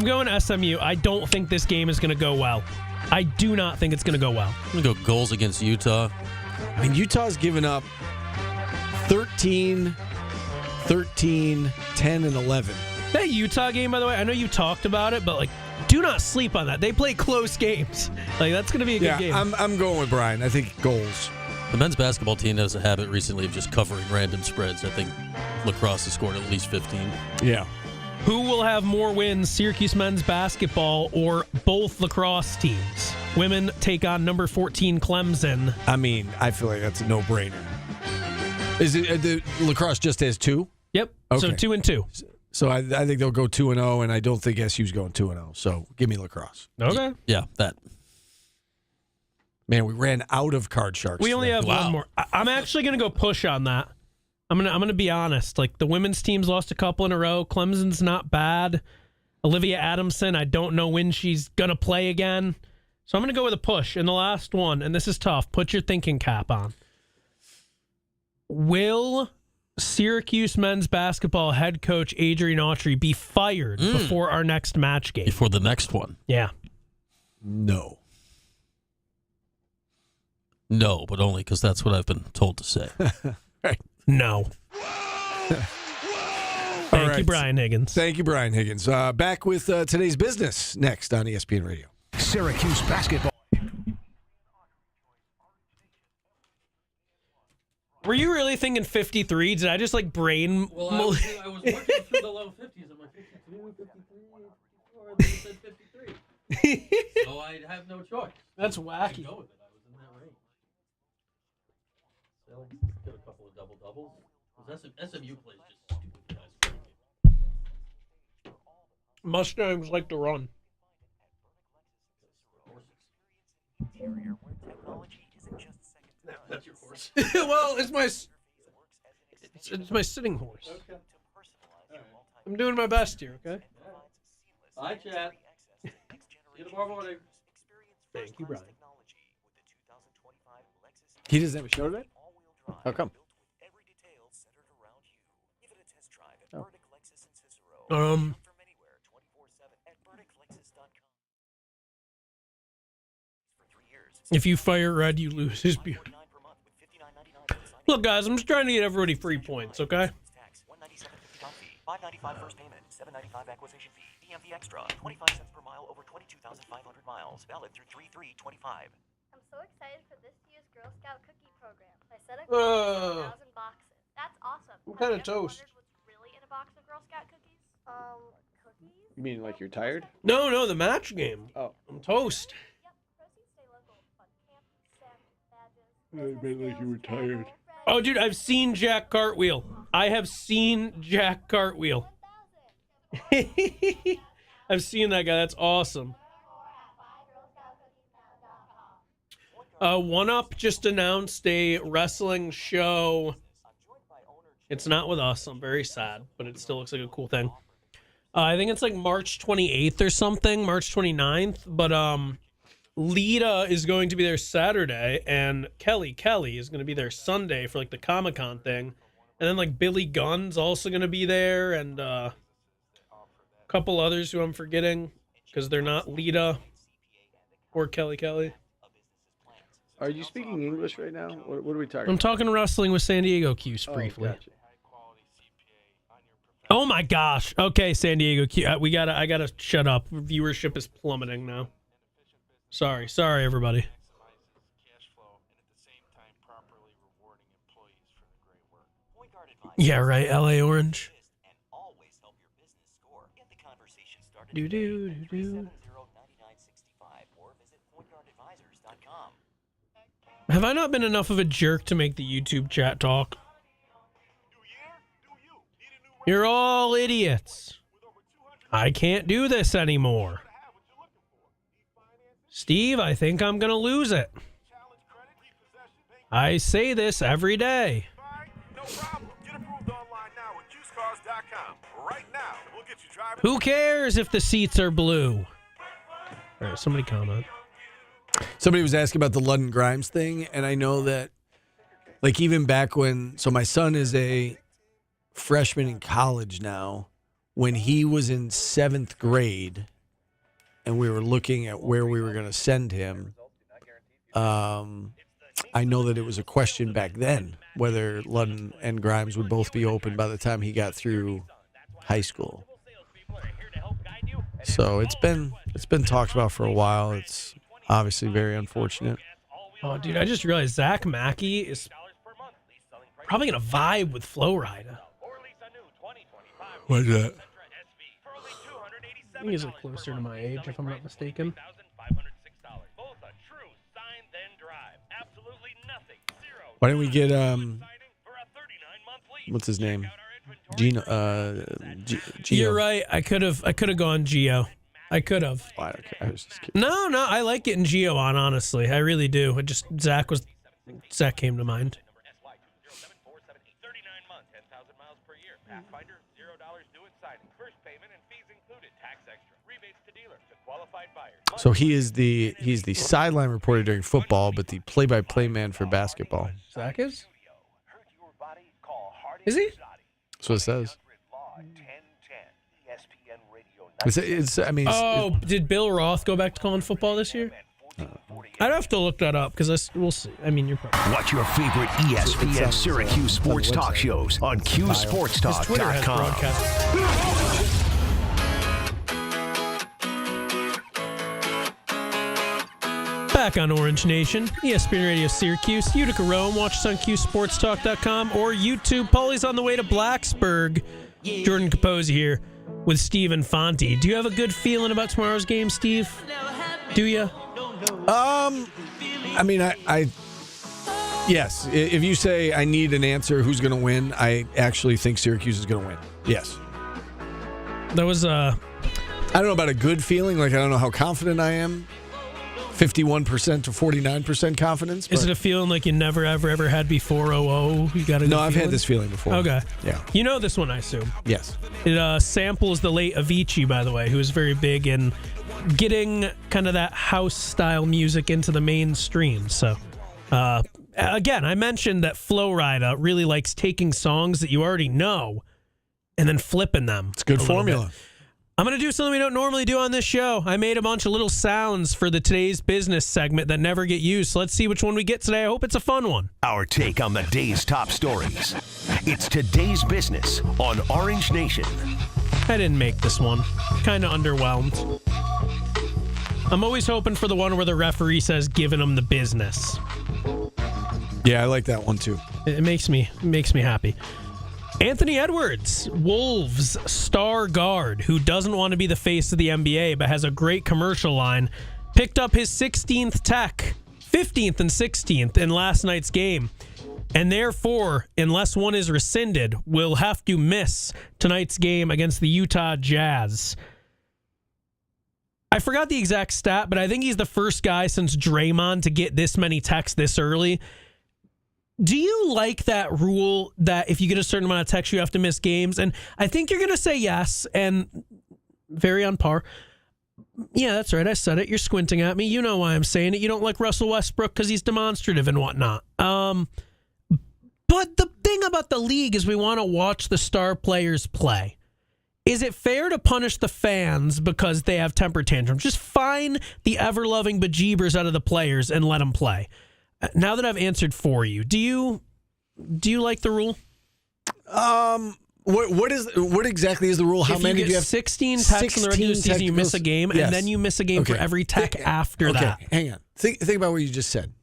going SMU. I don't think this game is going to go well. I do not think it's going to go well. I'm going to go goals against Utah. I mean, Utah's given up 13, 10, and 11. That Utah game, by the way, I know you talked about it, but like, do not sleep on that. They play close games. Like, that's going to be a good game. I'm going with Brian. I think goals. The men's basketball team has a habit recently of just covering random spreads. I think lacrosse has scored at least 15. Yeah. Who will have more wins, Syracuse men's basketball or both lacrosse teams? Women take on number 14 Clemson. I mean, I feel like that's a no-brainer. Is it the lacrosse just has 2? Yep. Okay. So 2 and 2. So I think they'll go 2-0, and I don't think SU's going 2-0. So give me lacrosse. Okay. Yeah, that. Man, we ran out of card sharks. We only have one more. I'm actually going to go push on that. I'm gonna be honest. Like, the women's team's lost a couple in a row. Clemson's not bad. Olivia Adamson, I don't know when she's gonna play again. So I'm gonna go with a push. And the last one, and this is tough. Put your thinking cap on. Will Syracuse men's basketball head coach Adrian Autry be fired before our next match game? Before the next one? Yeah. No. No, but only because that's what I've been told to say. Right. No. Thank you, Brian Higgins. Thank you, Brian Higgins. Back with today's business next on ESPN Radio. Syracuse basketball. Were you really thinking 53? Did I just like brain? Well, I was working through the low 50s. I'm like 52, 53, 54. Then you said 53. So I have no choice. That's wacky. Go with it. I was in that range. So get a couple of double doubles. SMU plays just stupid guys. Mustangs like to run. That's your horse. Well, it's my sitting horse. Okay. I'm doing my best here. Okay. Bye, chat. See you tomorrow morning. Thank you, Brian. He doesn't have a show today? How come? If you fire red, you lose his beauty. Look, guys, I'm just trying to get everybody free points, okay? $5.95 first payment, $7.95 acquisition fee, DMV extra, 25 cents per mile over 22,500 miles, valid through 3/3/25. I'm so excited for this year's Girl Scout cookie program. I set up 1,000 boxes. That's awesome. I'm kind of toast. What's really in a box of Girl Scout cookies? Cookies? You mean like you're tired? No, the match game. Oh. I'm toast. Yep, proceeds stay local. Fun camp, STEM, badges. I bet like you were tired. Oh, dude, I've seen Jack Cartwheel. I have seen Jack Cartwheel. I've seen that guy. That's awesome. One Up just announced a wrestling show. It's not with us. I'm very sad, but it still looks like a cool thing. I think it's like March 28th or something, March 29th. But Lita is going to be there Saturday, and Kelly is going to be there Sunday for like the Comic-Con thing. And then like Billy Gunn's also going to be there, and a couple others who I'm forgetting because they're not Lita or Kelly. Are you speaking English right now? What are we talking I'm talking wrestling with San Diego Cuse briefly. Gotcha. Oh my gosh. Okay, San Diego Cuse. I gotta shut up. Viewership is plummeting now. Sorry, everybody. Yeah, right. LA Orange. Do. Have I not been enough of a jerk to make the YouTube chat talk? You're all idiots. I can't do this anymore. Steve, I think I'm going to lose it. I say this every day. Who cares if the seats are blue? All right, somebody comment. Somebody was asking about the London Grimes thing, and I know that, like, even back when, so my son is a freshman in college now. When he was in 7th grade, and we were looking at where we were going to send him, I know that it was a question back then whether London and Grimes would both be open by the time he got through high school. So it's been talked about for a while. It's obviously very unfortunate. Oh, dude, I just realized Zach Mackey is probably going to vibe with Flo Rida. Why's that? I think he's like closer to my age, if I'm not mistaken. Why didn't we get what's his name? Gino. Gio. You're right. I could have gone Gio. I could have. Oh, I don't care. I was just kidding. No, I like getting Gio on. Honestly, I really do. Zach came to mind. So he's the sideline reporter during football, but the play-by-play man for basketball. Zach is? Is he? That's what it says. Did Bill Roth go back to calling football this year? I'd have to look that up because we'll see. I mean, you're probably. Watch your favorite ESPN Syracuse sports talk shows on QSportsTalk.com. Back on Orange Nation, ESPN Radio Syracuse, Utica Rome. Watch us on QSportsTalk.com or YouTube. Paulie's on the way to Blacksburg. Jordan Capozzi here with Steve Infanti. Do you have a good feeling about tomorrow's game, Steve? Do you? I mean, I yes. If you say I need an answer, who's going to win? I actually think Syracuse is going to win. Yes. That was I don't know about a good feeling. Like, I don't know how confident I am. 51% to 49% confidence. Is it a feeling like you never, ever had before? You got a No, I've had this feeling before. Okay. Yeah. You know this one, I assume. Yes. It samples the late Avicii, by the way, who was very big in getting kind of that house-style music into the mainstream. So, again, I mentioned that Flo Rida really likes taking songs that you already know and then flipping them. It's a good formula. I'm going to do something we don't normally do on this show. I made a bunch of little sounds for the Today's Business segment that never get used. So let's see which one we get today. I hope it's a fun one. Our take on the day's top stories. It's Today's Business on Orange Nation. I didn't make this one. Kind of underwhelmed. I'm always hoping for the one where the referee says giving them the business. Yeah, I like that one too. It makes me happy. Anthony Edwards, Wolves star guard, who doesn't want to be the face of the NBA but has a great commercial line, picked up his 16th tech, 15th and 16th in last night's game, and therefore, unless one is rescinded, will have to miss tonight's game against the Utah Jazz. I forgot the exact stat, but I think he's the first guy since Draymond to get this many techs this early. Do you like that rule that if you get a certain amount of text, you have to miss games? And I think you're going to say yes, and very on par. Yeah, that's right. I said it. You're squinting at me. You know why I'm saying it. You don't like Russell Westbrook because he's demonstrative and whatnot. But thing about the league is we want to watch the star players play. Is it fair to punish the fans because they have temper tantrums? Just fine the ever-loving bejeebers out of the players and let them play. Now that I've answered for you, do you like the rule? What exactly is the rule? How if many you get do you have? 16 techs in the regular season, you miss a game, Yes. and then you miss a game for every tech after that. Hang on. Think about what you just said.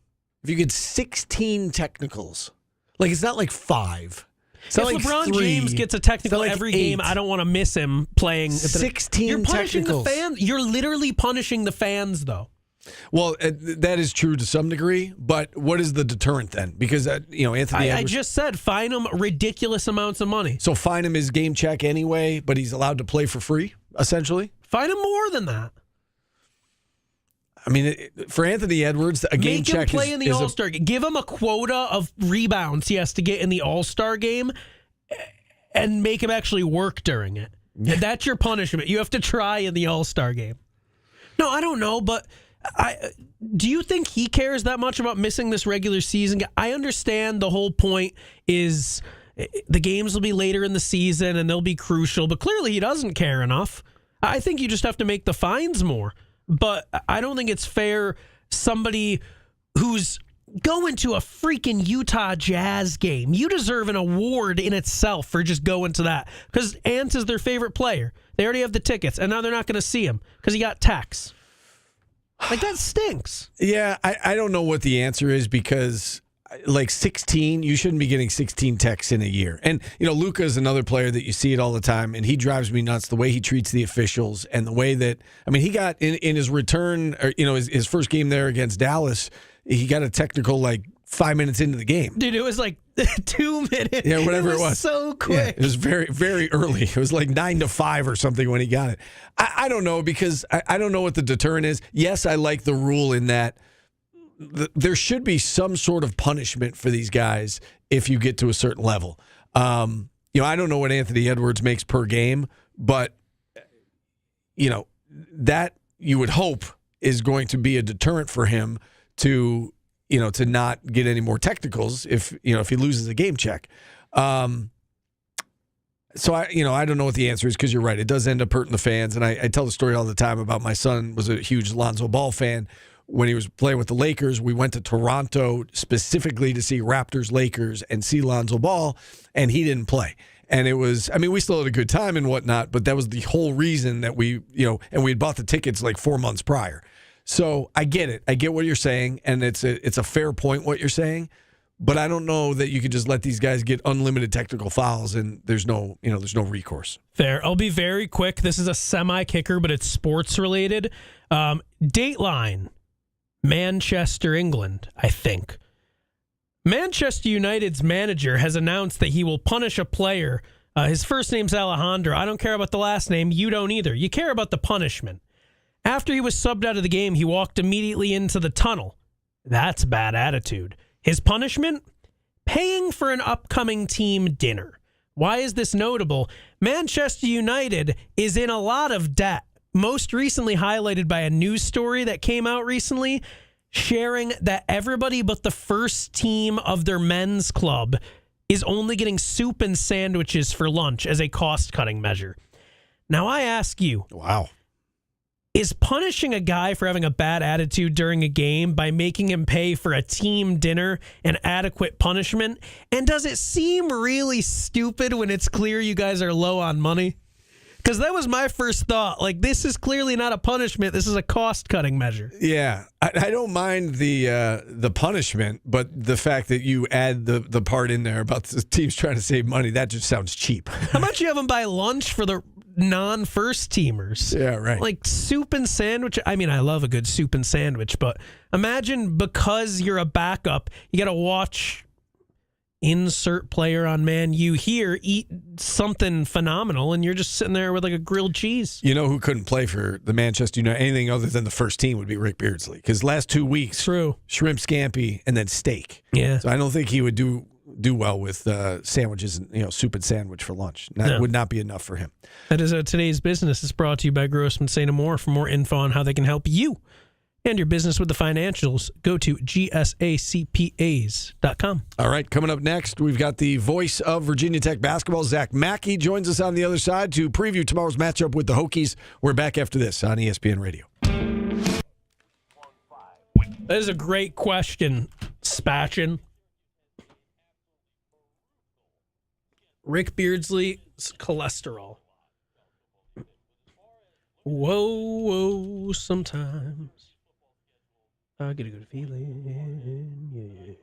If you get 16 technicals, like it's not like 5. It's If not like LeBron 3. James gets a technical like every 8. game, I don't want to miss him playing. 16 You're punishing technicals. the fans. You're literally punishing the fans, though. Well, that is true to some degree, but what is the deterrent then? Because Anthony I Edwards, just said fine him ridiculous amounts of money. so fine him his game check anyway, but he's allowed to play for free, essentially. Fine him more than that. I mean, for Anthony Edwards, a game Make check him play in the is All-Star game. Give him a quota of rebounds he has to get in the All-Star game and make him actually work during it. That's your punishment. You have to try in the All-Star game. No, I don't know, but do you think he cares that much about missing this regular season? I understand the whole point is the games will be later in the season and they'll be crucial, but clearly he doesn't care enough. I think you just have to make the fines more. But I don't think it's fair somebody who's going to a freaking Utah Jazz game. You deserve an award in itself for just going to that because Ant is their favorite player. They already have the tickets, and now they're not going to see him because he got tax. Like, that stinks. Yeah, I don't know what the answer is because, like, 16, you shouldn't be getting 16 techs in a year. And, Luka is another player that you see it all the time, and he drives me nuts the way he treats the officials and the way that, he got in his return, or, his first game there against Dallas, he got a technical, 5 minutes into the game. Dude, it was 2 minutes. Yeah, whatever it was. So quick. Yeah, it was very, very early. It was 9 to 5 or something when he got it. I don't know because I don't know what the deterrent is. Yes, I like the rule in that there should be some sort of punishment for these guys if you get to a certain level. I don't know what Anthony Edwards makes per game, but that you would hope is going to be a deterrent for him to not get any more technicals if he loses a game check. So I don't know what the answer is because you're right. It does end up hurting the fans. And I tell the story all the time about my son was a huge Lonzo Ball fan. When he was playing with the Lakers, we went to Toronto specifically to see Raptors-Lakers and see Lonzo Ball, and he didn't play. And it was, we still had a good time and whatnot, but that was the whole reason that we, and we had bought the tickets 4 months prior. So I get it. I get what you're saying, and it's a fair point what you're saying, but I don't know that you could just let these guys get unlimited technical fouls and there's no recourse. Fair. I'll be very quick. This is a semi-kicker, but it's sports-related. Dateline. Manchester, England, I think. Manchester United's manager has announced that he will punish a player. His first name's Alejandro. I don't care about the last name. You don't either. You care about the punishment. After he was subbed out of the game, he walked immediately into the tunnel. That's bad attitude. His punishment? Paying for an upcoming team dinner. Why is this notable? Manchester United is in a lot of debt. Most recently highlighted by a news story that came out recently, sharing that everybody but the first team of their men's club is only getting soup and sandwiches for lunch as a cost-cutting measure. Now, I ask you, wow, is punishing a guy for having a bad attitude during a game by making him pay for a team dinner an adequate punishment? And does it seem really stupid when it's clear you guys are low on money? Because that was my first thought. This is clearly not a punishment. This is a cost-cutting measure. Yeah, I don't mind the punishment, but the fact that you add the part in there about the teams trying to save money, that just sounds cheap. How about you have them buy lunch for the non-first teamers? Yeah, right. Soup and sandwich. I love a good soup and sandwich, but imagine because you're a backup, you got to watch insert player on Man U here eat something phenomenal, and you're just sitting there with a grilled cheese. You know who couldn't play for the Manchester United anything other than the first team would be Rick Beardsley, because last 2 weeks, true, shrimp scampi and then steak. Yeah, so I don't think he would do well with sandwiches and soup and sandwich for lunch. That would not be enough for him. That is today's business. Is brought to you by Grossman St. Amore. For more info on how they can help you and your business with the financials, go to gsacpas.com. All right, coming up next, we've got the voice of Virginia Tech basketball, Zach Mackey, joins us on the other side to preview tomorrow's matchup with the Hokies. We're back after this on ESPN Radio. That is a great question, Spatchin. Rick Beardsley's cholesterol. Whoa, sometimes I get a good feeling, yeah.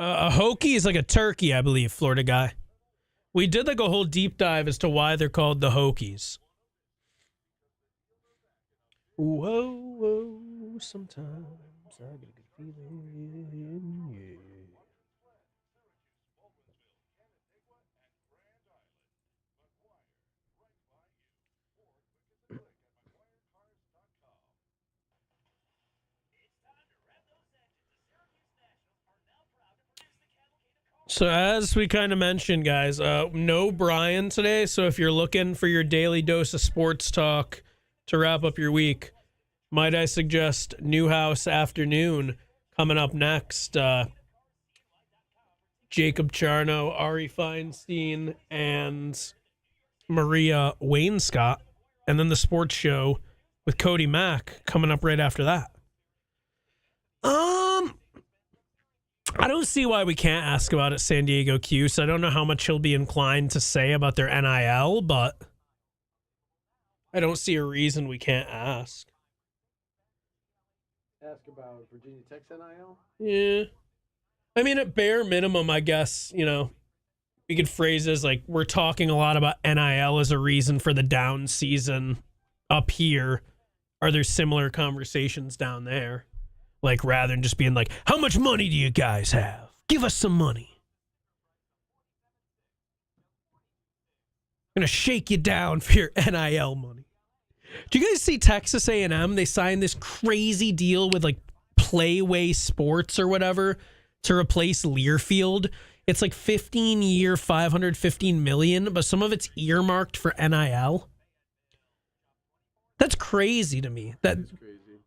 A Hokie is like a turkey, I believe, Florida guy. We did like a whole deep dive as to why they're called the Hokies. Whoa, sometimes I get a good feeling, yeah. So as we kind of mentioned, guys, no Brian today. So if you're looking for your daily dose of sports talk to wrap up your week, might I suggest Newhouse Afternoon coming up next. Jacob Charno, Ari Feinstein, and Maria Wainscott. And then the sports show with Cody Mack coming up right after that. I don't see why we can't ask about it, San Diego Cuse. I don't know how much he'll be inclined to say about their NIL, but I don't see a reason we can't ask. Ask about Virginia Tech's NIL? Yeah. I mean, at bare minimum, I guess, we could phrase it as like we're talking a lot about NIL as a reason for the down season up here. Are there similar conversations down there? Like, rather than just being like, how much money do you guys have? Give us some money. I'm going to shake you down for your NIL money. Do you guys see Texas A&M? They signed this crazy deal with, like, Playway Sports or whatever to replace Learfield. It's like 15-year, $515 million, but some of it's earmarked for NIL. That's crazy to me.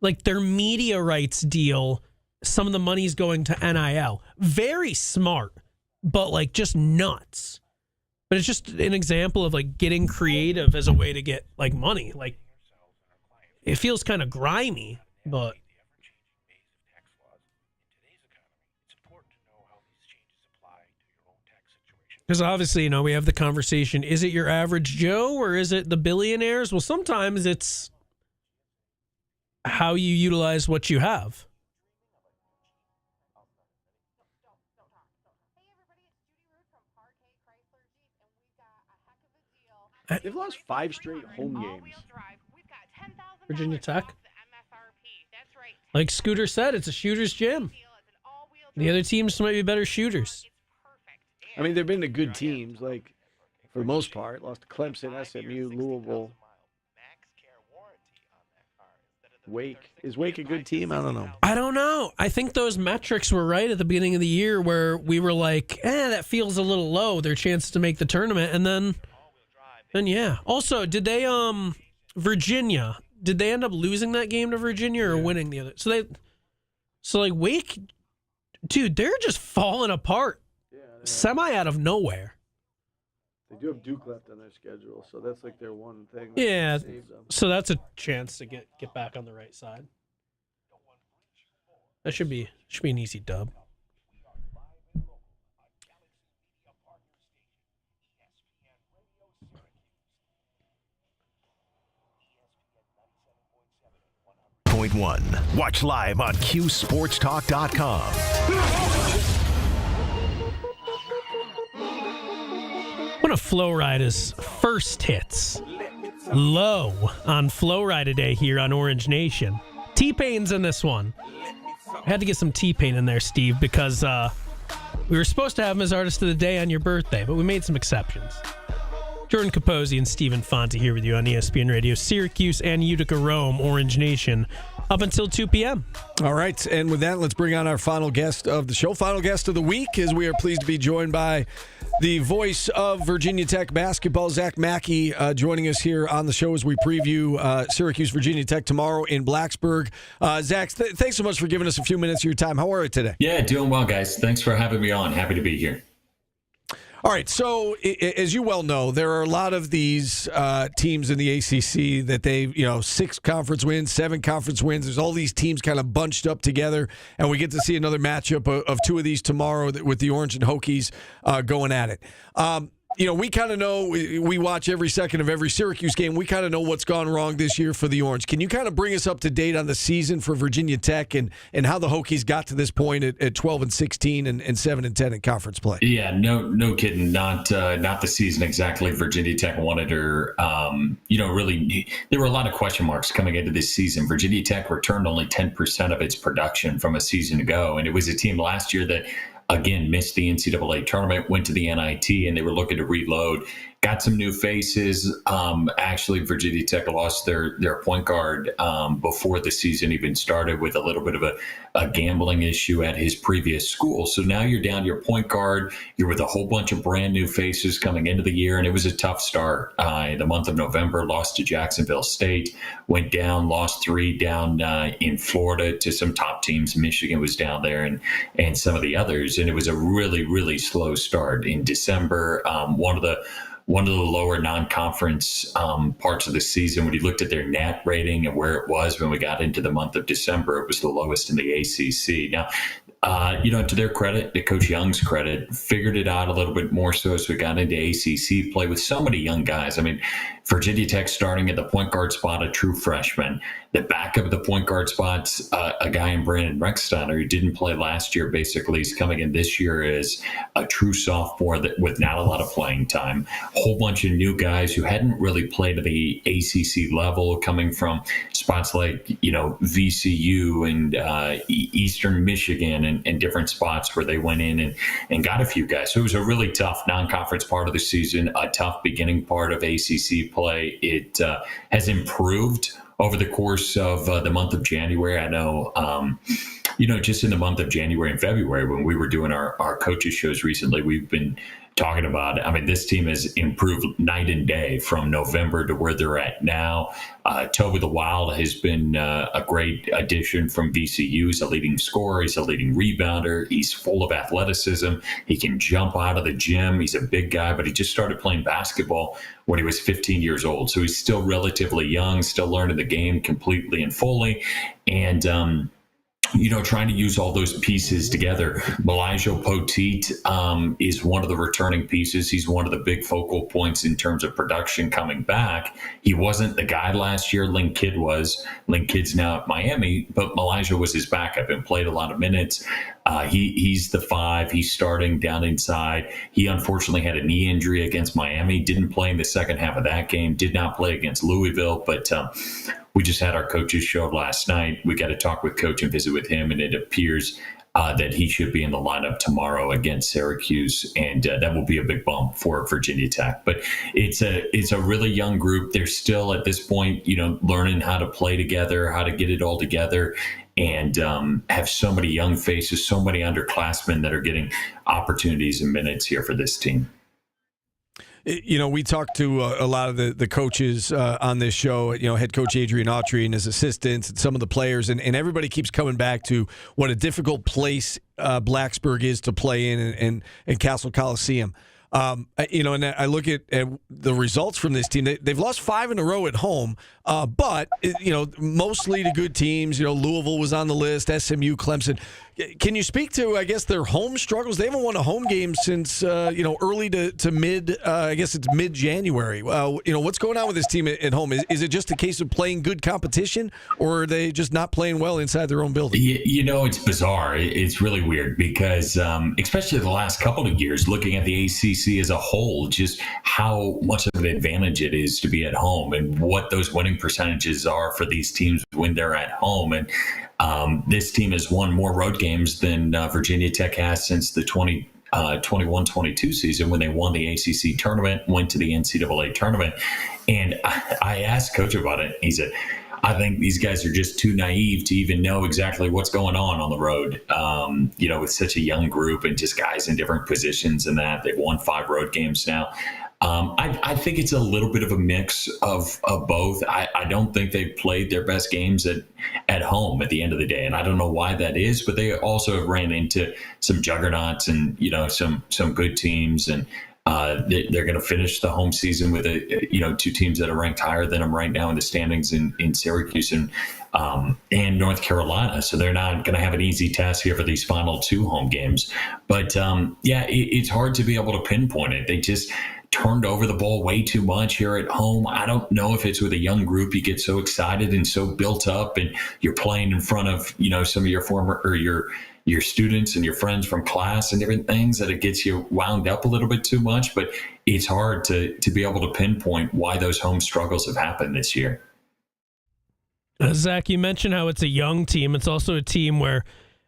Like their media rights deal, some of the money's going to NIL. Very smart, but like just nuts. But it's just an example of like getting creative as a way to get like money. Like it feels kind of grimy, but because obviously, we have the conversation, is it your average Joe or is it the billionaires? Well, sometimes it's how you utilize what you have. They've lost 5 straight home games. Virginia Tech. Like Scooter said, it's a shooter's gym. The other teams might be better shooters. I mean, they've been the good teams, like, for the most part. Lost to Clemson, SMU, Louisville. Wake. Is Wake a good team? I don't know. I don't know. I think those metrics were right at the beginning of the year where we were like, that feels a little low, their chances to make the tournament. And then yeah. Also, did they, Virginia, did they end up losing that game to Virginia or winning the other? So like Wake, dude, they're just falling apart. Semi out of nowhere. They do have Duke left on their schedule, so that's like their one thing. Yeah, so that's a chance to get back on the right side. That should be an easy dub. right one. Watch live on QSportsTalk.com. One of Flow Rida's first hits. Low on Flow Rida today here on Orange Nation. T-Pain's in this one. I had to get some T-Pain in there, Steve, because we were supposed to have him as Artist of the Day on your birthday, but we made some exceptions. Jordan Capozzi and Steve Infanti here with you on ESPN Radio, Syracuse and Utica Rome, Orange Nation, up until 2 p.m. All right, and with that, let's bring on our final guest of the show, final guest of the week, as we are pleased to be joined by the voice of Virginia Tech basketball, Zach Mackey, joining us here on the show as we preview Syracuse, Virginia Tech tomorrow in Blacksburg. Zach, thanks so much for giving us a few minutes of your time. How are you today? Yeah, doing well, guys. Thanks for having me on. Happy to be here. All right, so as you well know, there are a lot of these teams in the ACC that they, 6 conference wins, 7 conference wins. There's all these teams kind of bunched up together, and we get to see another matchup of 2 of these tomorrow with the Orange and Hokies going at it. We kind of know, we watch every second of every Syracuse game. We kind of know what's gone wrong this year for the Orange. Can you kind of bring us up to date on the season for Virginia Tech and how the Hokies got to this point at 12-16 and 7-10 in conference play? Yeah, no kidding. Not the season exactly Virginia Tech wanted her. Really, there were a lot of question marks coming into this season. Virginia Tech returned only 10% of its production from a season ago, and it was a team last year that, again, missed the NCAA tournament, went to the NIT, and they were looking to reload. Got some new faces. Actually, Virginia Tech lost their point guard before the season even started with a little bit of a gambling issue at his previous school. So now you're down to your point guard. You're with a whole bunch of brand new faces coming into the year, and it was a tough start. The month of November, lost to Jacksonville State, went down, lost 3 down in Florida to some top teams. Michigan was down there and some of the others, and it was a really, really slow start. In December, one of the lower non-conference parts of the season. When you looked at their NAT rating and where it was when we got into the month of December, it was the lowest in the ACC. Now, to their credit, to Coach Young's credit, figured it out a little bit more so as we got into ACC play with so many young guys. I mean, Virginia Tech starting at the point guard spot, a true freshman. The backup of the point guard spots, a guy in Brandon Rexsteiner who didn't play last year. Basically, he's coming in this year as a true sophomore with not a lot of playing time. A whole bunch of new guys who hadn't really played at the ACC level, coming from spots like VCU and Eastern Michigan and different spots where they went in and got a few guys. So it was a really tough non-conference part of the season, a tough beginning part of ACC play. It has improved over the course of the month of January. I know, just in the month of January and February, when we were doing our coaches shows recently, we've been talking about, this team has improved night and day from November to where they're at now. Toby the Wild has been a great addition from VCU. He's a leading scorer. He's a leading rebounder. He's full of athleticism. He can jump out of the gym. He's a big guy, but he just started playing basketball when he was 15 years old. So he's still relatively young, still learning the game completely and fully. And, trying to use all those pieces together. Elijah Poteet is one of the returning pieces. He's one of the big focal points in terms of production coming back. He wasn't the guy last year. Link Kidd was. Link Kidd's now at Miami, but Elijah was his backup and played a lot of minutes. He's the 5. He's starting down inside. He unfortunately had a knee injury against Miami. Didn't play in the second half of that game. Did not play against Louisville, but we just had our coaches show last night. We got to talk with Coach and visit with him, and it appears that he should be in the lineup tomorrow against Syracuse, and that will be a big bump for Virginia Tech. But it's a really young group. They're still at this point, learning how to play together, how to get it all together, and have so many young faces, so many underclassmen that are getting opportunities and minutes here for this team. We talked to a lot of the coaches on this show, head coach Adrian Autry and his assistants and some of the players, and everybody keeps coming back to what a difficult place Blacksburg is to play in and Castle Coliseum. And I look at the results from this team. They've lost 5 in a row at home. But mostly the good teams. Louisville was on the list, SMU, Clemson. Can you speak to, I guess, their home struggles? They haven't won a home game since early to mid. I guess it's mid-January. What's going on with this team at home? Is it just a case of playing good competition, or are they just not playing well inside their own building? It's bizarre. It's really weird because, especially the last couple of years, looking at the ACC as a whole, just how much of an advantage it is to be at home and what those winning percentages are for these teams when they're at home. And this team has won more road games than Virginia Tech has since the 21-22 season when they won the ACC tournament, went to the NCAA tournament. And I asked Coach about it. He said, I think these guys are just too naive to even know exactly what's going on the road, with such a young group and just guys in different positions and that. They've won 5 road games now. I think it's a little bit of a mix of both. I don't think they've played their best games at home at the end of the day, and I don't know why that is. But they also have ran into some juggernauts and some good teams, and they're going to finish the home season with 2 teams that are ranked higher than them right now in the standings in Syracuse and North Carolina. So they're not going to have an easy task here for these final 2 home games. But it's hard to be able to pinpoint it. They just turned over the ball way too much here at home. I don't know if it's with a young group. You get so excited and so built up, and you're playing in front of, some of your former or your students and your friends from class and different things that it gets you wound up a little bit too much. But it's hard to be able to pinpoint why those home struggles have happened this year. Zach, you mentioned how it's a young team. It's also a team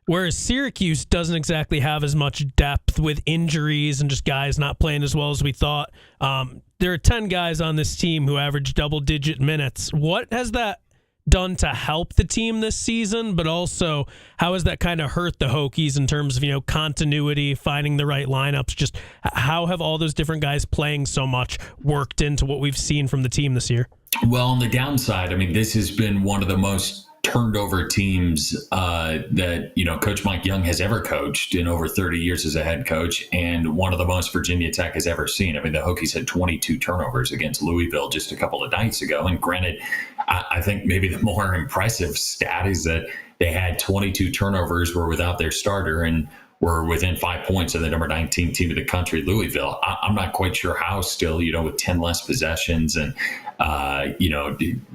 whereas Syracuse doesn't exactly have as much depth with injuries and just guys not playing as well as we thought. There are 10 guys on this team who average double-digit minutes. What has that done to help the team this season, but also how has that kind of hurt the Hokies in terms of, continuity, finding the right lineups? Just how have all those different guys playing so much worked into what we've seen from the team this year? Well, on the downside, this has been one of the most turned over teams that Coach Mike Young has ever coached in over 30 years as a head coach, and one of the most Virginia Tech has ever seen. The Hokies had 22 turnovers against Louisville just a couple of nights ago. And granted, I think maybe the more impressive stat is that they had 22 turnovers, were without their starter, and were within 5 points of the number 19 team in the country, Louisville. I'm not quite sure how still, with 10 less possessions and,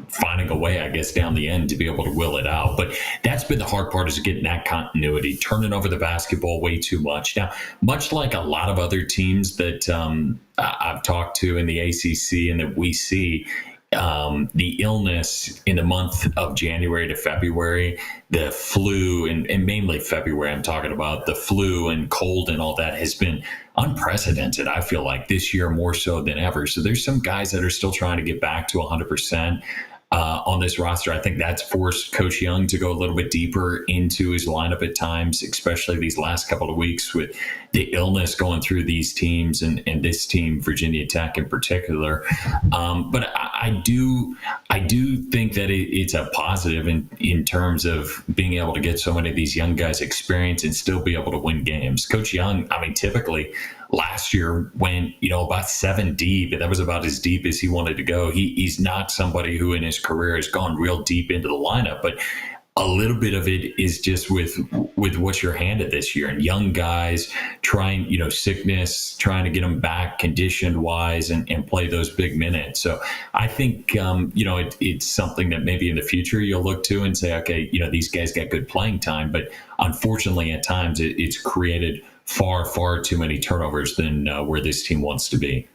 finding a way, I guess, down the end to be able to will it out. But that's been the hard part, is getting that continuity, turning over the basketball way too much. Now, much like a lot of other teams that I've talked to in the ACC and that we see, the illness in the month of January to February, the flu, and mainly February, I'm talking about the flu and cold and all that, has been unprecedented, I feel like, this year more so than ever. So there's some guys that are still trying to get back to 100%. On this roster. I think that's forced Coach Young to go a little bit deeper into his lineup at times, especially these last couple of weeks with the illness going through these teams and this team, Virginia Tech in particular. But I do think that it's a positive in terms of being able to get so many of these young guys experience and still be able to win games. Coach Young, typically last year went, about 7 deep, and that was about as deep as he wanted to go. He's not somebody who in his career has gone real deep into the lineup, but a little bit of it is just with what you're handed this year, and young guys trying, sickness, trying to get them back conditioned wise and play those big minutes. So I think, it's something that maybe in the future you'll look to and say, okay, these guys got good playing time, but unfortunately at times it's created far, far too many turnovers than where this team wants to be.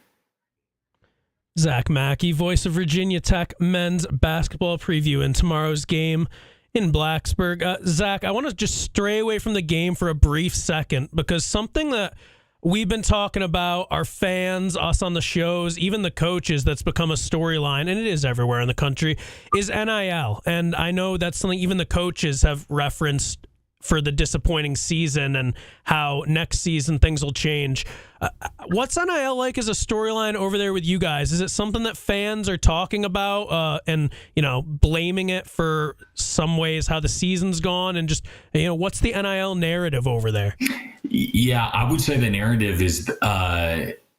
Zach Mackey, voice of Virginia Tech men's basketball preview in tomorrow's game in Blacksburg. Zach, I want to just stray away from the game for a brief second, because something that we've been talking about, our fans, us on the shows, even the coaches, that's become a storyline, and it is everywhere in the country, is NIL. And I know that's something even the coaches have referenced for the disappointing season and how next season things will change. What's NIL like as a storyline over there with you guys? Is it something that fans are talking about and, blaming it for some ways how the season's gone, and just, what's the NIL narrative over there? Yeah, I would say the narrative is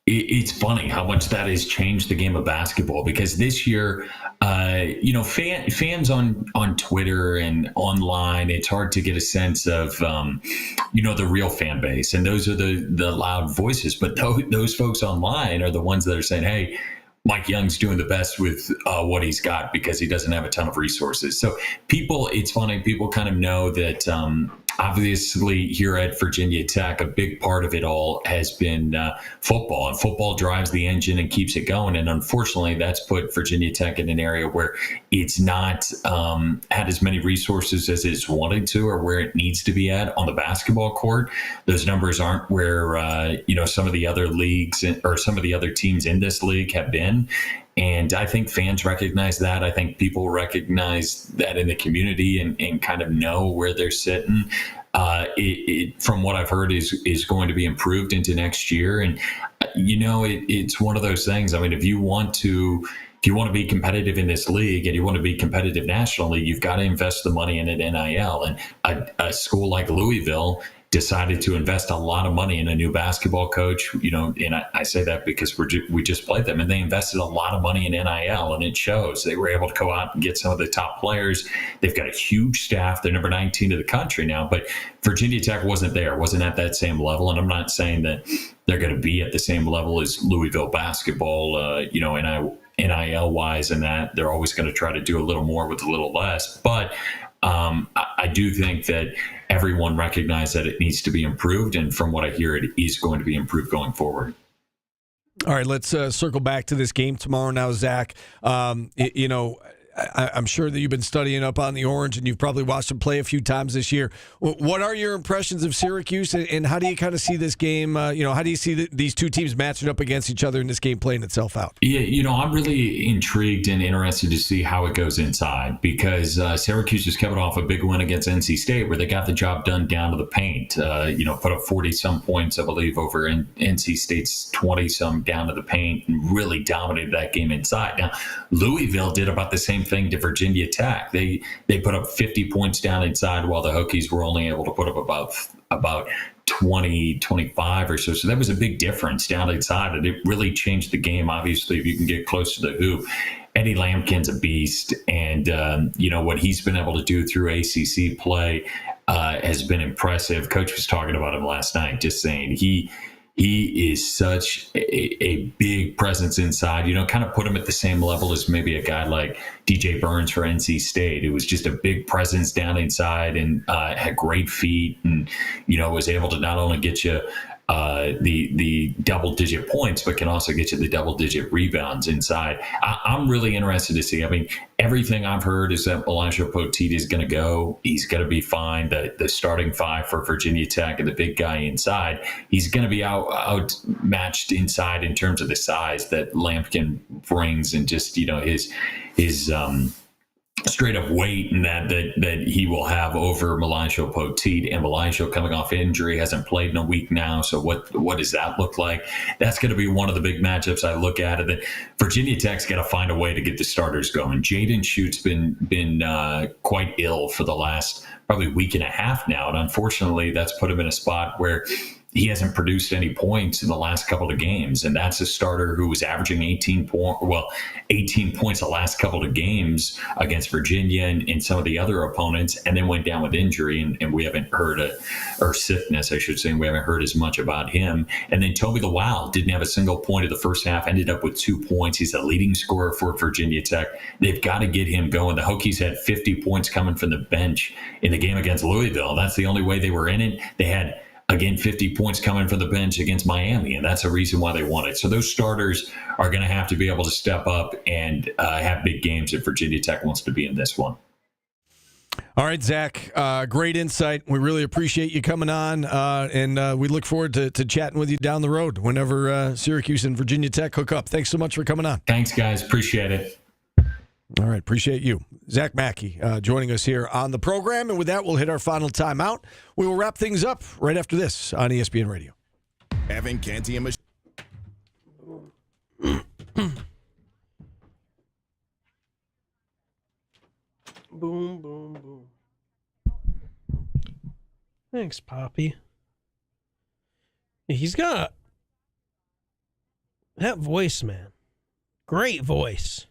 it's funny how much that has changed the game of basketball, because this year, fans on Twitter and online, it's hard to get a sense of, the real fan base. And those are the loud voices. But those folks online are the ones that are saying, hey, Mike Young's doing the best with what he's got because he doesn't have a ton of resources. So it's funny, people kind of know that obviously here at Virginia Tech, a big part of it all has been football, and football drives the engine and keeps it going. And unfortunately, that's put Virginia Tech in an area where it's not had as many resources as it's wanted to, or where it needs to be at on the basketball court. Those numbers aren't where, some of the other leagues or some of the other teams in this league have been. And I think fans recognize that. I think people recognize that in the community and kind of know where they're sitting. From what I've heard, is going to be improved into next year. And, it's one of those things. I mean, if you want to be competitive in this league and you want to be competitive nationally, you've got to invest the money in an NIL. And a school like Louisville decided to invest a lot of money in a new basketball coach, and I say that because we just played them, and they invested a lot of money in NIL, and it shows. They were able to go out and get some of the top players. They've got a huge staff. They're number 19 in the country now, but Virginia Tech wasn't at that same level. And I'm not saying that they're going to be at the same level as Louisville basketball, NIL wise, and that they're always going to try to do a little more with a little less. But I do think that everyone recognizes that it needs to be improved. And from what I hear, it is going to be improved going forward. All right, let's circle back to this game tomorrow now, Zach. I'm sure that you've been studying up on the Orange, and you've probably watched them play a few times this year. What are your impressions of Syracuse, and how do you kind of see this game? How do you see these two teams matching up against each other in this game playing itself out? Yeah, I'm really intrigued and interested to see how it goes inside, because Syracuse just coming off a big win against NC State where they got the job done down to the paint. Put up 40-some points, I believe, over NC State's 20-some down to the paint, and really dominated that game inside. Now, Louisville did about the same thing to Virginia Tech. They put up 50 points down inside, while the Hokies were only able to put up about 20, 25 or so. So that was a big difference down inside, and it really changed the game. Obviously, if you can get close to the hoop, Eddie Lampkin's a beast, and what he's been able to do through ACC play has been impressive. Coach was talking about him last night, just saying he is such a big presence inside, kind of put him at the same level as maybe a guy like DJ Burns for NC State, who was just a big presence down inside and had great feet, and, was able to not only get you the double-digit points, but can also get you the double-digit rebounds inside. I'm really interested to see. I mean, everything I've heard is that Elijah Poteet is going to go. He's going to be fine. The starting five for Virginia Tech and the big guy inside, he's going to be outmatched inside in terms of the size that Lampkin brings, and just his straight up weight, and that he will have over Malaysia Poteet. And Malaysia, coming off injury, hasn't played in a week now. So what does that look like? That's going to be one of the big matchups I look at. And then Virginia Tech's got to find a way to get the starters going. Jaden Schutt's been quite ill for the last probably week and a half now, and unfortunately, that's put him in a spot where he hasn't produced any points in the last couple of games. And that's a starter who was averaging 18 points the last couple of games against Virginia and some of the other opponents, and then went down with injury. And we haven't heard, or sickness, I should say, we haven't heard as much about him. And then Toby the Wild didn't have a single point in the first half, ended up with 2 points. He's the leading scorer for Virginia Tech. They've got to get him going. The Hokies had 50 points coming from the bench in the game against Louisville. That's the only way they were in it. They had, again, 50 points coming from the bench against Miami, and that's a reason why they won it. So those starters are going to have to be able to step up and have big games if Virginia Tech wants to be in this one. All right, Zach, great insight. We really appreciate you coming on, and we look forward to chatting with you down the road whenever Syracuse and Virginia Tech hook up. Thanks so much for coming on. Thanks, guys. Appreciate it. All right, appreciate you. Zach Mackey joining us here on the program. And with that, we'll hit our final timeout. We will wrap things up right after this on ESPN Radio. Evan Canty and Boom, boom, boom. Thanks, Poppy. He's got That voice, man. Great voice.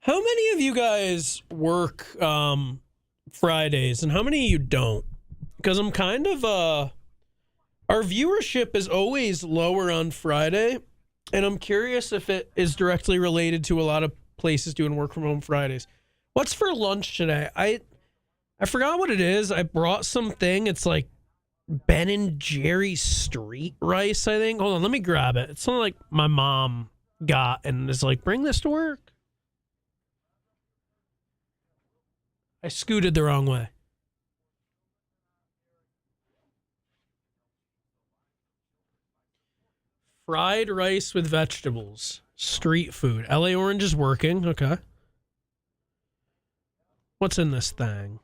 How many of you guys work Fridays and how many of you don't? Because I'm kind of our viewership is always lower on Friday, and I'm curious if it is directly related to a lot of places doing work from home Fridays. What's for lunch today? I forgot what it is. I brought something. It's like Ben and Jerry's street rice, I think. Hold on, let me grab it. It's something like my mom got and is like, bring this to work. I scooted the wrong way. Fried rice with vegetables. Street food. LA Orange is working. Okay. What's in this thing?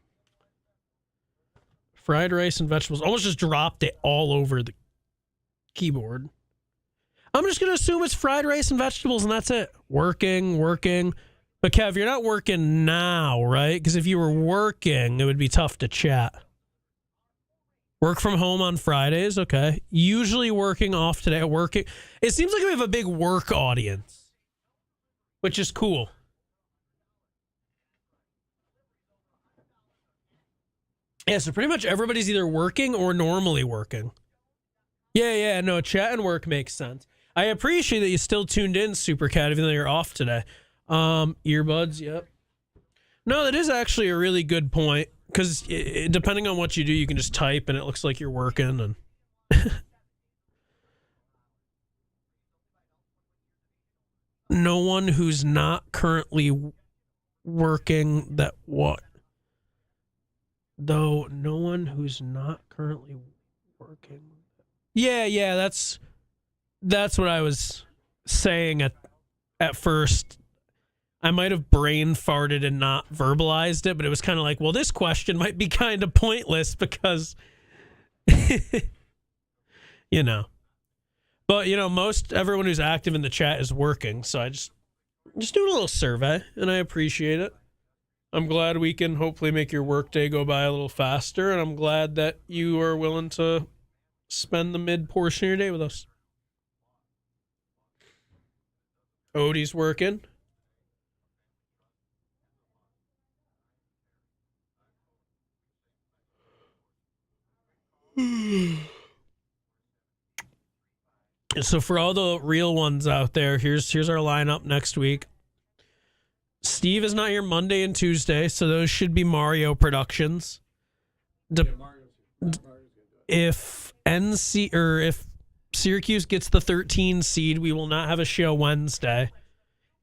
Fried rice and vegetables. Almost just dropped it all over the keyboard. I'm just going to assume it's fried rice and vegetables and that's it. Working. But Kev, you're not working now, right? Because if you were working, it would be tough to chat. Work from home on Fridays, okay. Usually working off today. Working. It seems like we have a big work audience, which is cool. Yeah, so pretty much everybody's either working or normally working. Yeah, no, chat and work makes sense. I appreciate that you still tuned in, Supercat, even though you're off today. Earbuds, yep. No, that is actually a really good point, because depending on what you do, you can just type and it looks like you're working. And no one who's not currently working that what? Though no one who's not currently working. Yeah, that's what I was saying at first. I might have brain farted and not verbalized it, but it was kind of like, well, this question might be kind of pointless because, you know. But, you know, most everyone who's active in the chat is working, so I just doing a little survey, and I appreciate it. I'm glad we can hopefully make your workday go by a little faster, and I'm glad that you are willing to spend the mid portion of your day with us. Odie's working. So for all the real ones out there, here's our lineup next week. Steve is not here Monday and Tuesday, so those should be Mario productions. If Syracuse gets the 13 seed, we will not have a show Wednesday.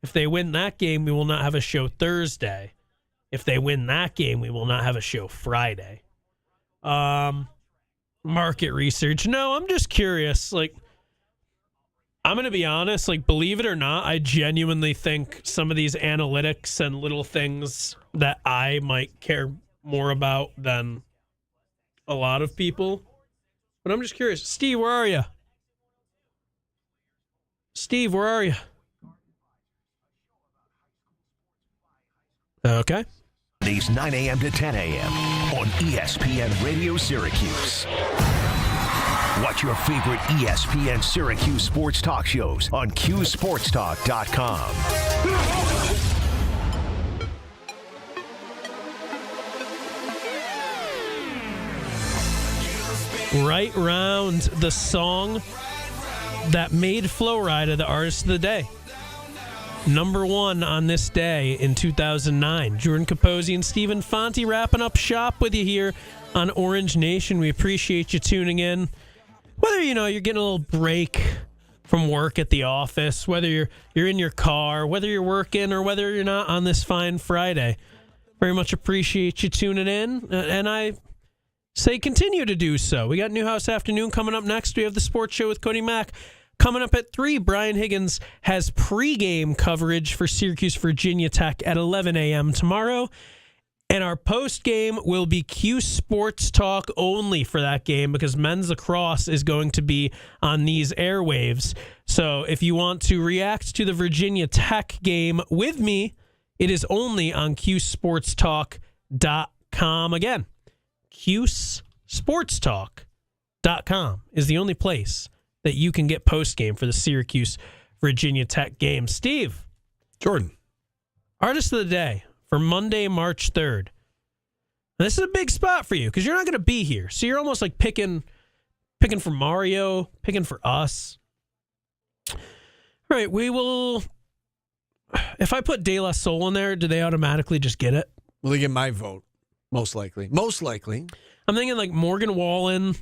If they win that game, we will not have a show Thursday. If they win that game, we will not have a show Friday. Market research. No, I'm just curious. Like, I'm going to be honest, like, believe it or not, I genuinely think some of these analytics and little things that I might care more about than a lot of people. But I'm just curious. Steve, where are you? Steve, where are you? Okay. These 9 a.m. to 10 a.m. on ESPN Radio Syracuse. Watch your favorite ESPN Syracuse sports talk shows on QSportsTalk.com. Right Round, the song that made Flo Rida the artist of the day. Number one on this day in 2009. Jordan Capozzi and Steve Infanti wrapping up shop with you here on Orange Nation. We appreciate you tuning in. Whether, you know, you're getting a little break from work at the office, whether you're in your car, whether you're working, or whether you're not on this fine Friday. Very much appreciate you tuning in, and I say continue to do so. We got Newhouse Afternoon coming up next. We have the Sports Show with Cody Mack. Coming up at 3, Brian Higgins has pregame coverage for Syracuse, Virginia Tech at 11 a.m. tomorrow. And our postgame will be Q Sports Talk only for that game because men's lacrosse is going to be on these airwaves. So if you want to react to the Virginia Tech game with me, it is only on QSportsTalk.com. Again, QSportsTalk.com is the only place that you can get postgame for the Syracuse Virginia Tech game. Steve. Jordan. Artist of the day for Monday, March 3rd. And this is a big spot for you because you're not going to be here. So you're almost like picking for Mario, picking for us. All right, we will... If I put De La Soul in there, do they automatically just get it? Well, they get my vote, most likely. Most likely. I'm thinking like Morgan Wallen.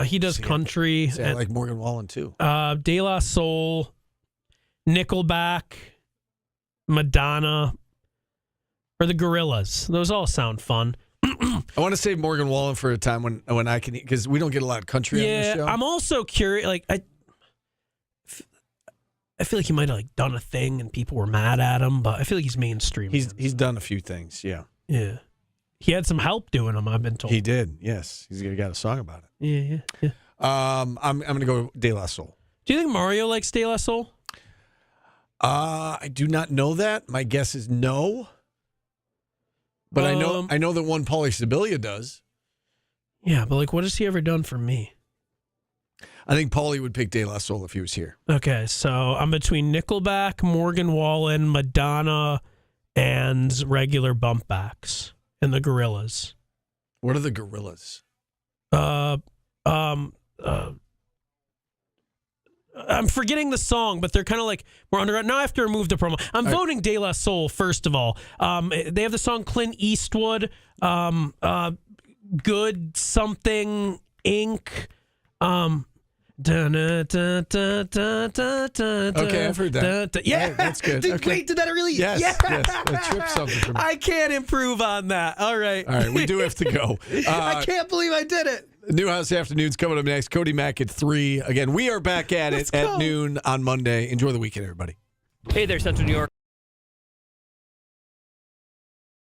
He does country. I like Morgan Wallen, too. De La Soul, Nickelback, Madonna, or the Gorillaz. Those all sound fun. I want to save Morgan Wallen for a time when I can, because we don't get a lot of country on this show. I'm also curious. Like I feel like he might have like done a thing and people were mad at him, but I feel like he's mainstream. He's done a few things, yeah. Yeah. He had some help doing them, I've been told. He did, yes. He's got a song about it. Yeah. I'm going to go De La Soul. Do you think Mario likes De La Soul? I do not know that. My guess is no. But I know that one Pauly Sibilia does. Yeah, but like, what has he ever done for me? I think Pauly would pick De La Soul if he was here. Okay, so I'm between Nickelback, Morgan Wallen, Madonna, and regular bumpbacks and the Gorillaz. What are the Gorillaz? I'm forgetting the song, but they're kind of like we're under. Now I have to remove the promo. I'm voting De La Soul first of all. They have the song Clint Eastwood, Good Something Inc. Okay, I've heard that. Yeah, that's good. Wait, did that really? Yes, yes. That tripped something for me. I can't improve on that. All right, we do have to go. I can't believe I did it. Newhouse Afternoon's coming up next. Cody Mack at 3. Again, we are back at it at noon on Monday. Enjoy the weekend, everybody. Hey there, Central New York.